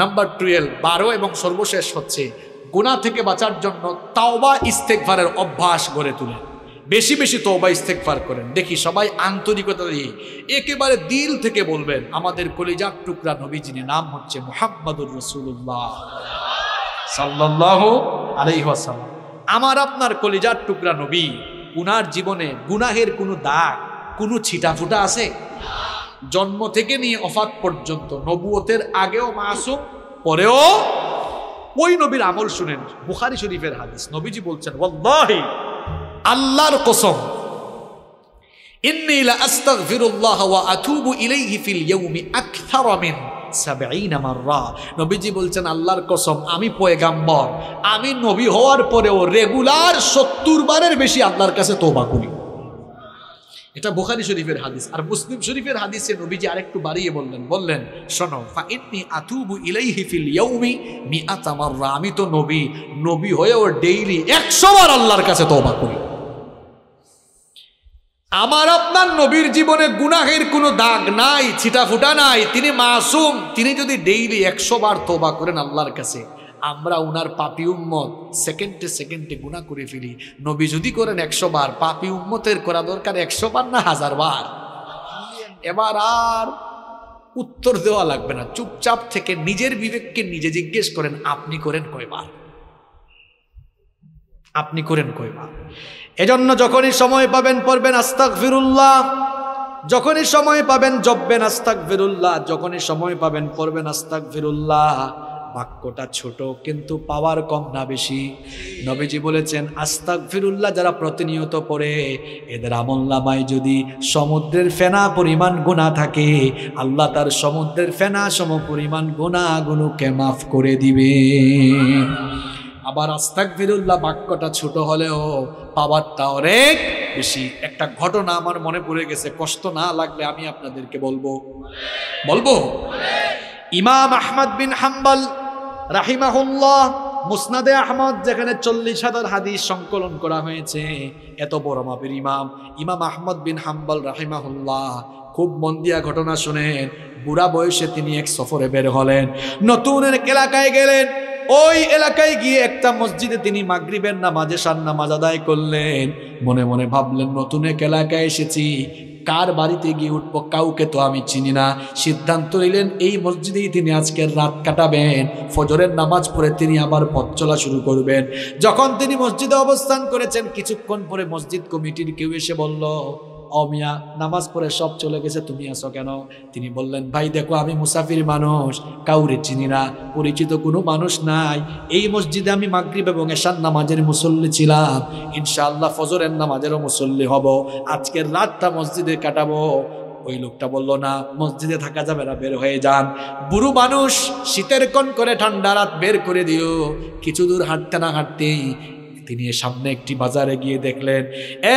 নাম্বার 12, 12 এবং সর্বশেষ হচ্ছে গুনাহ থেকে বাঁচার জন্য তাওবা ইস্তেগফারের অভ্যাস গড়ে তুলেন। বেশি বেশি তওবা ইস্তেগফার করেন। দেখি সবাই আন্তরিকতা দিয়ে একেবারে দিল থেকে বলবেন, আমাদের কলিজার টুকরা নবী যিনি নাম হচ্ছে মুহাম্মাদুর রাসূলুল্লাহ সাল্লাল্লাহু আলাইহি ওয়াসাল্লাম, আমার আপনার কলিজার টুকরা নবী, উনার জীবনে গুনাহের কোনো দাগ, কোনো ছিটাফুটা আছে? জন্ম থেকে নিয়ে ওফাত পর্যন্ত, নবুয়তের আগেও মাসুম, পরেও। ওই নবীর আমল শুনেন, বুখারী শরীফের হাদিস, নবীজি বলছেন ওয়াল্লাহি, আল্লাহর কসম, ইন্নী লা আস্তাগফিরুল্লাহ ওয়া আতুবু ইলাইহি ফিল ইয়াউমি আকথারা মিন 70 মাররা। নবীজি বলছেন আল্লাহর কসম, আমি পয়গাম্বর, আমি নবী হওয়ার পরেও রেগুলার 70 বারের বেশি আল্লাহর কাছে তওবা করি। এটা বুখারী শরীফের হাদিস। আর মুসলিম শরীফের হাদিসে নবীজি আরেকটু বাড়িয়ে বললেন শোনো, ফা ইন্নী আতুবু ইলাইহি ফিল ইয়াউমি 100 মাররা, আমি তো নবী হয়েও ডেইলি 100 বার আল্লাহর কাছে তওবা করি। আমার আপনার নবীর জীবনে গুনাহের কোনো দাগ নাই, ছিটাফুটা নাই, তিনি মাসুম। তিনি যদি ডেইলি 100 বার তওবা করেন আল্লাহর কাছে, আমরা উনার পাপী উম্মত সেকেন্ডে সেকেন্ডে গুনাহ করে ফেলি। নবী যদি করেন 100 বার, পাপী উম্মতের করা দরকার 100 বার না 1000 বার। এবার আর উত্তর দেওয়া লাগবে না, চুপচাপ থেকে নিজের বিবেককে নিজে জিজ্ঞেস করেন, আপনি করেন কয়বার? আপনি করেন কয়বার? এজন্য যখনই সময় পাবেন পড়বেন আস্তাগফিরুল্লাহ, যখনই সময় পাবেন জপবেন আস্তাগফিরুল্লাহ, যখনই সময় পাবেন পড়বেন আস্তাগফিরুল্লাহ। বাক্যটা ছোট কিন্তু পাওয়ার কম না বেশি? নবীজি বলেছেন আস্তাগফিরুল্লাহ যারা প্রতিনিয়ত পড়ে এদের আমলনামায় যদি সমুদ্রের ফেনা পরিমাণ গুনাহ থাকে, আল্লাহ তার সমুদ্রের ফেনা সম পরিমাণ গুনাহগুলোকে মাফ করে দিবে। আবার আস্তাগফিরুল্লাহ বাক্যটা ছোট হলেও পাওয়ারটা অনেক বেশি। একটা ঘটনা আমার মনে পড়ে গেছে, কষ্ট না লাগলে আমি আপনাদেরকে বলবো। ইমাম আহমদ বিন হাম্বল রাহিমাহুল্লাহ মুসনাদে আহমদ, যেখানে 40,000 হাদিস সংকলন করা হয়েছে, এত বড় মাপের ইমাম আহমদ বিন হাম্বল রাহিমাহুল্লাহ, খুব মন দিয়া ঘটনা শুনেন। বুড়া বয়সে তিনি এক সফরে বের হলেন, নতুন এক এলাকায় গেলেন। ওই এলাকায় গিয়ে একটা মসজিদে তিনি মাগরিবের নামাজে শান নামাজ আদায় করলেন। মনে মনে ভাবলেন নতুন এক এলাকায় এসেছি, কার বাড়িতে গিয়ে উঠবো, কাউকে তো আমি চিনি না। সিদ্ধান্ত নিলেন এই মসজিদেই তিনি আজকের রাত কাটাবেন। ফজরের নামাজ পড়ে তিনি আবার পথ চলা শুরু করবেন। যখন তিনি মসজিদে অবস্থান করেছেন, কিছুক্ষণ পরে মসজিদ কমিটির কেউ এসে বলল, ও মিয়া, নামাজ পড়ে সব চলে গেছে, তুমি আসো কেন? তিনি বললেন, ভাই দেখো আমি মুসাফির মানুষ, কাউরে চিনি না, পরিচিত কোনো মানুষ নাই। এই মসজিদে আমি মাগরিব এবং এশার নামাজের মুসল্লি ছিলাম, ইনশাআল্লাহ ফজরের নামাজেরও মুসল্লি হব, আজকের রাতটা মসজিদে কাটাবো। ওই লোকটা বলল, না, মসজিদে থাকা যাবে না, বের হয়ে যান। বুড়ো মানুষ, শীতের কোন করে ঠান্ডা রাত, বের করে দিও। কিছু দূর হাঁটতে না হাঁটতেই তিনি সামনে একটি বাজারে গিয়ে দেখলেন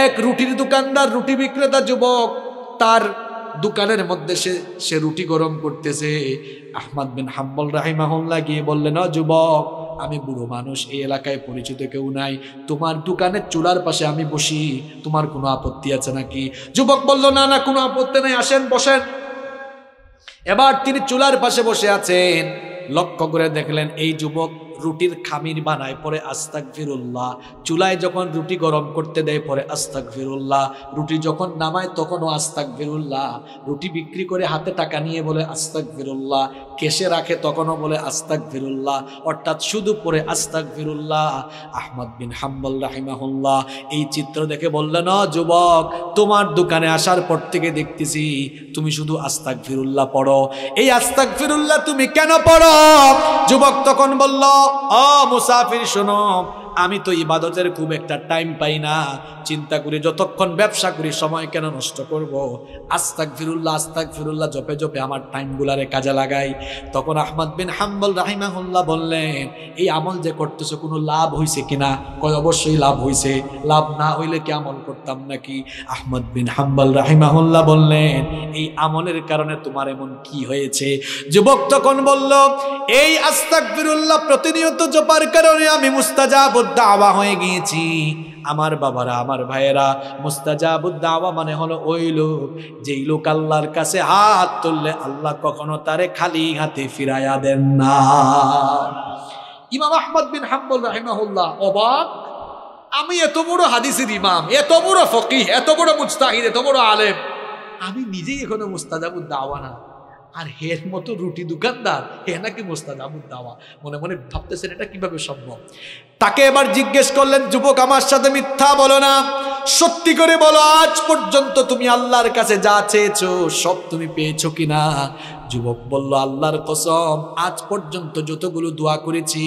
এক রুটির দোকানদার, রুটি বিক্রেতা যুবক, তার দোকানের মধ্যে সে রুটি গরম করতেছে। আহমদ বিন হাম্বল রাহিমাহুল্লাহ গিয়ে বললেন, ও যুবক, আমি বুড়ো মানুষ, এই এলাকায় পরিচিত কেউ নাই, তোমার দোকানের চুলার পাশে আমি বসি, তোমার কোনো আপত্তি আছে নাকি? যুবক বলল, না না, কোনো আপত্তি নেই, আসেন বসেন। এবার তিনি চুলার পাশে বসে আছেন। লক্ষ্য করে দেখলেন এই যুবক রুটির খামির বানায়, পরে আস্তাগফিরুল্লাহ। চুলায় যখন রুটি গরম করতে দেয় পরে আস্তাগফিরুল্লাহ, রুটি যখন নামায় তখনও আস্তাগফিরুল্লাহ, রুটি বিক্রি করে হাতে টাকা নিয়ে বলে আস্তাগফিরুল্লাহ, কেশে রাখে তখনও বলে আস্তাগফিরুল্লাহ, অর্থাৎ শুধু পরে আস্তাগফিরুল্লাহ। আহমদ বিন হাম্বল রাহিমাহুল্লাহ এই চিত্র দেখে বললেন, ও যুবক, তোমার দোকানে আসার পর থেকে দেখতেছি তুমি শুধু আস্তাগফিরুল্লাহ পড়ো, এই আস্তাগফিরুল্লাহ তুমি কেন পড়ো? যুবক তখন বলল, ও মুসাফির শোনো, আমি তো ইবাদতের খুব একটা টাইম পাই না, চিন্তা করি যতক্ষণ ব্যবসা করি সময় কেন নষ্ট করব, আস্তাগফিরুল্লাহ আস্তাগফিরুল্লাহ জপে জপে আমার টাইমগুলারে কাজে লাগাই। তখন আহমদ বিন হাম্বল রাহিমাহুল্লাহ বললেন, এই আমল যে করতেছো কোনো লাভ হইছে কিনা? কয় অবশ্যই লাভ হইছে, লাভ না হইলে কি আমল করতাম নাকি? আহমদ বিন হাম্বল রাহিমাহুল্লাহ বললেন, এই আমলের কারণে তোমার এমন কি হয়েছে? যুবক তখন বলল, এই আস্তাগফিরুল্লাহ প্রতিনিয়ত জপার কারণে আমি মুস্তাজাবুদ দাওয়া হয়ে গিয়েছি। আমার বাবারা, আমার ভাইয়েরা, মুস্তাজাবুদ দাওয়া মানে হলো ওই লোক যেই লোক আল্লাহর কাছে হাত তুললে আল্লাহ কখনো তারে খালি হাতে ফিরাইয়া দেন না। ইমাম আহমদ বিন হাম্বল রাহিমাহুল্লাহ অবাক, আমি এত বড় হাদিসের ইমাম, এত বড় ফকিহ, এত বড় মুজতাহিদ, এত বড় আলেম, আমি নিজেই এখনো মুস্তাজাবুদ দাওয়া না, আর হের মতো রুটি দোকানদার হে নাকি মুস্তাজাবুদ দাওয়া। মনে মনে ভাবতেছেন এটা কিভাবে সম্ভব। তাকে এবার জিজ্ঞেস করলেন, যুবক আমার সাথে মিথ্যা বলো না, সত্যি করে বলো, আজ পর্যন্ত তুমি আল্লাহর কাছে যা চেয়েছো সব তুমি পেয়েছো কিনা? যুবক বলল, আল্লাহর কসম, আজ পর্যন্ত যতগুলো দোয়া করেছি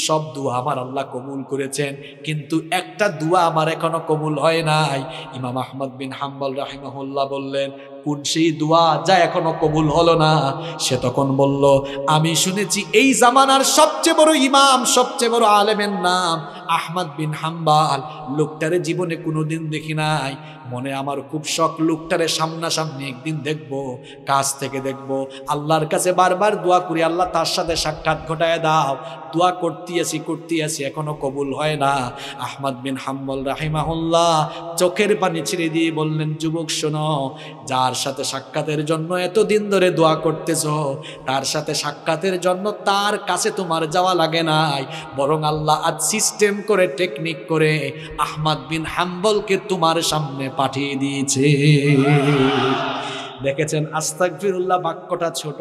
সব দোয়া আমার আল্লাহ কবুল করেছেন, কিন্তু একটা দোয়া আমার এখনো কবুল হয় নাই। ইমাম আহমদ বিন হাম্বল রাহিমাহুল্লাহ বললেন, কোন সেই দোয়া যা এখনো কবুল হলো না? সে তখন বলল, আমি শুনেছি এই জামানার সবচেয়ে বড় ইমাম, সবচেয়ে বড় আলেমের নাম আহমদ বিন হাম্বল, লোকটারে জীবনে কোনোদিন দেখি নাই, মনে আমার খুব শখ লোকটারে সামনাসামনি একদিন দেখবো, কাছ থেকে দেখবো। আল্লাহর কাছে বারবার দোয়া করি, আল্লাহ তার সাথে সাক্ষাৎ ঘটায় দাও। দোয়া করতে আছি এখনো কবুল হয় না। আহমদ বিন হাম্বল রাহিমাহুল্লাহ চোখের পানি ছেড়ে দিয়ে বললেন, যুবক শোনো, যার সাথে সাক্ষাতের জন্য এতদিন ধরে দোয়া করতেছ, তার সাথে সাক্ষাতের জন্য তার কাছে তোমার যাওয়া লাগে নাই, বরং আল্লাহ আজ সিস্টেম করে, টেকনিক করে আহমদ বিন হাম্বলকে তোমার সামনে পাঠিয়ে দিয়েছে। দেখেছেন, আস্তাগফিরুল্লাহ বাক্যটা ছোট,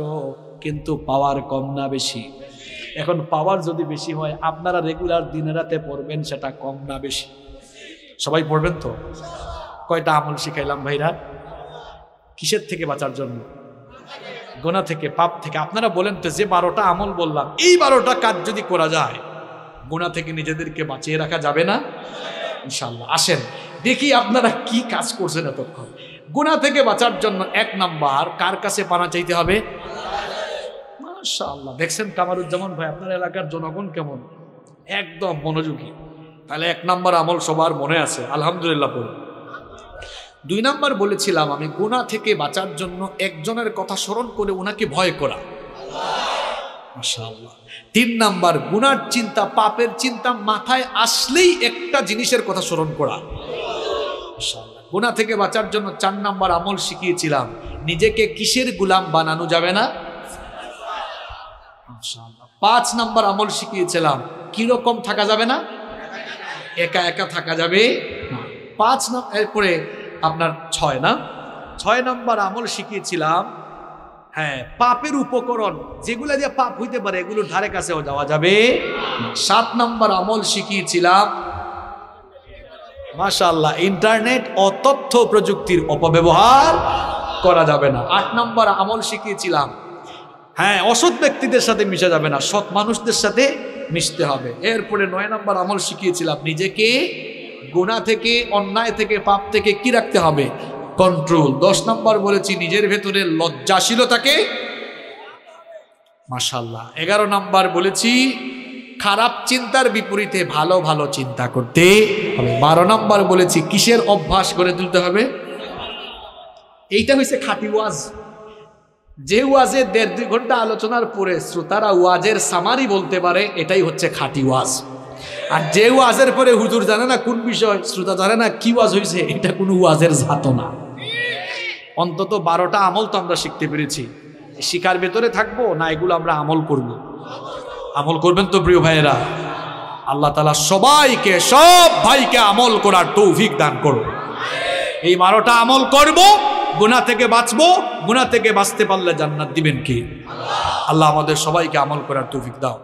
কিন্তু পাওয়ার কম না বেশি? এখন পাওয়ার যদি বেশি হয়, আপনারা রেগুলার দিনে রাতে পড়বেন, সেটা কম না বেশি? সবাই পড়বেন তো? কয়টা আমল শিখাইলাম ভাইরা? কিসের থেকে বাঁচার জন্য? গুনাহ থেকে, পাপ থেকে। আপনারা বলেন তো, যে 12টা আমল বললাম, এই 12টা কাজ যদি করা যায়, গুনাহ থেকে নিজেদেরকে বাঁচিয়ে রাখা যাবে না ইনশাআল্লাহ? আসেন দেখি আপনারা কি কাজ করছেন এতক্ষণ। গুনাহ থেকে বাঁচার জন্য 1 নাম্বার, কার কাছে পানা চাইতে হবে? মাশাআল্লাহ, দেখছেন কামারুজ্জামান ভাই, আপনার এলাকার জনগণ কেমন, একদম মনোযোগী। তাহলে 1 নাম্বার আমল সবার মনে আছে, আলহামদুলিল্লাহ পড়ুন। 2 নাম্বার বলেছিলাম আমি, গুনাহ থেকে বাঁচার জন্য একজনের কথা স্মরণ করে ওনাকে ভয় করা, মাশাআল্লাহ। 3 নাম্বার, গুনার চিন্তা, পাপের চিন্তা মাথায় আসলেই একটা জিনিসের কথা স্মরণ করা, মাশাআল্লাহ। গুনাহ থেকে বাঁচার জন্য 4 নাম্বার আমল শিখিয়েছিলাম, নিজেকে কিসের গোলাম বানানো যাবে না, মাশাআল্লাহ। 5 নাম্বার আমল শিখিয়েছিলাম, কিরকম থাকা যাবে না, একা একা থাকা যাবে না। 5 নাম্বার, এরপরে আপনার 6 নাম্বার আমল শিখিয়েছিলাম, হ্যাঁ, পাপের উপকরণ যেগুলো দিয়ে পাপ হইতে পারে, এগুলো ধারে কাছেও যাওয়া যাবে। 7 নাম্বার আমল শিখিয়েছিলাম, মাশাআল্লাহ, ইন্টারনেট ও তথ্য প্রযুক্তির অপব্যবহার করা যাবে না। 8 নাম্বার আমল শিখিয়েছিলাম, হ্যাঁ, অসৎ ব্যক্তিদের সাথে মিশা যাবে না, সৎ মানুষদের সাথে মিশতে হবে। এরপরে 9 নাম্বার আমল শিখিয়েছিলাম, নিজেকে গুনাহ থেকে, অন্যায় থেকে, পাপ থেকে কি রাখতে হবে, কন্ট্রোল। 10 নাম্বার বলেছি, নিজের ভেতরে লজ্জাশীলতাকে, মাশাআল্লাহ। 11 নাম্বার বলেছি, খারাপ চিন্তার বিপরীতে ভালো ভালো চিন্তা করতে হবে। 12 নাম্বার বলেছি, কিসের অভ্যাস গড়ে তুলতে হবে? এইটা হয়েছে খাঁটি ওয়াজ। যে ওয়াজে 1.5-2 ঘন্টা আলোচনার পরে শ্রোতারা ওয়াজের সামারি বলতে পারে, এটাই হচ্ছে খাঁটি ওয়াজ। আর যে ওয়াজের পরে হুজুর জানে না কোন বিষয়, শ্রোতা জানে না কি ওয়াজ হয়েছে, এটা কোনো ওয়াজের জাত না। অন্তত 12টা আমল তো আমরা শিখতে পেরেছি। শিখার ভেতরে থাকবো না, এগুলো আমরা আমল করব। আমল করবেন তো প্রিয় ভাইয়েরা? আল্লাহ তাআলা সবাইকে, সব ভাইকে আমল করার তৌফিক দান করুন। এই 12টা আমল করব, গুনাহ থেকে বাঁচবো। গুনাহ থেকে বাঁচতে পারলে জান্নাত দিবেন কি আল্লাহ? আমাদের সবাইকে আমল করার তৌফিক দাও।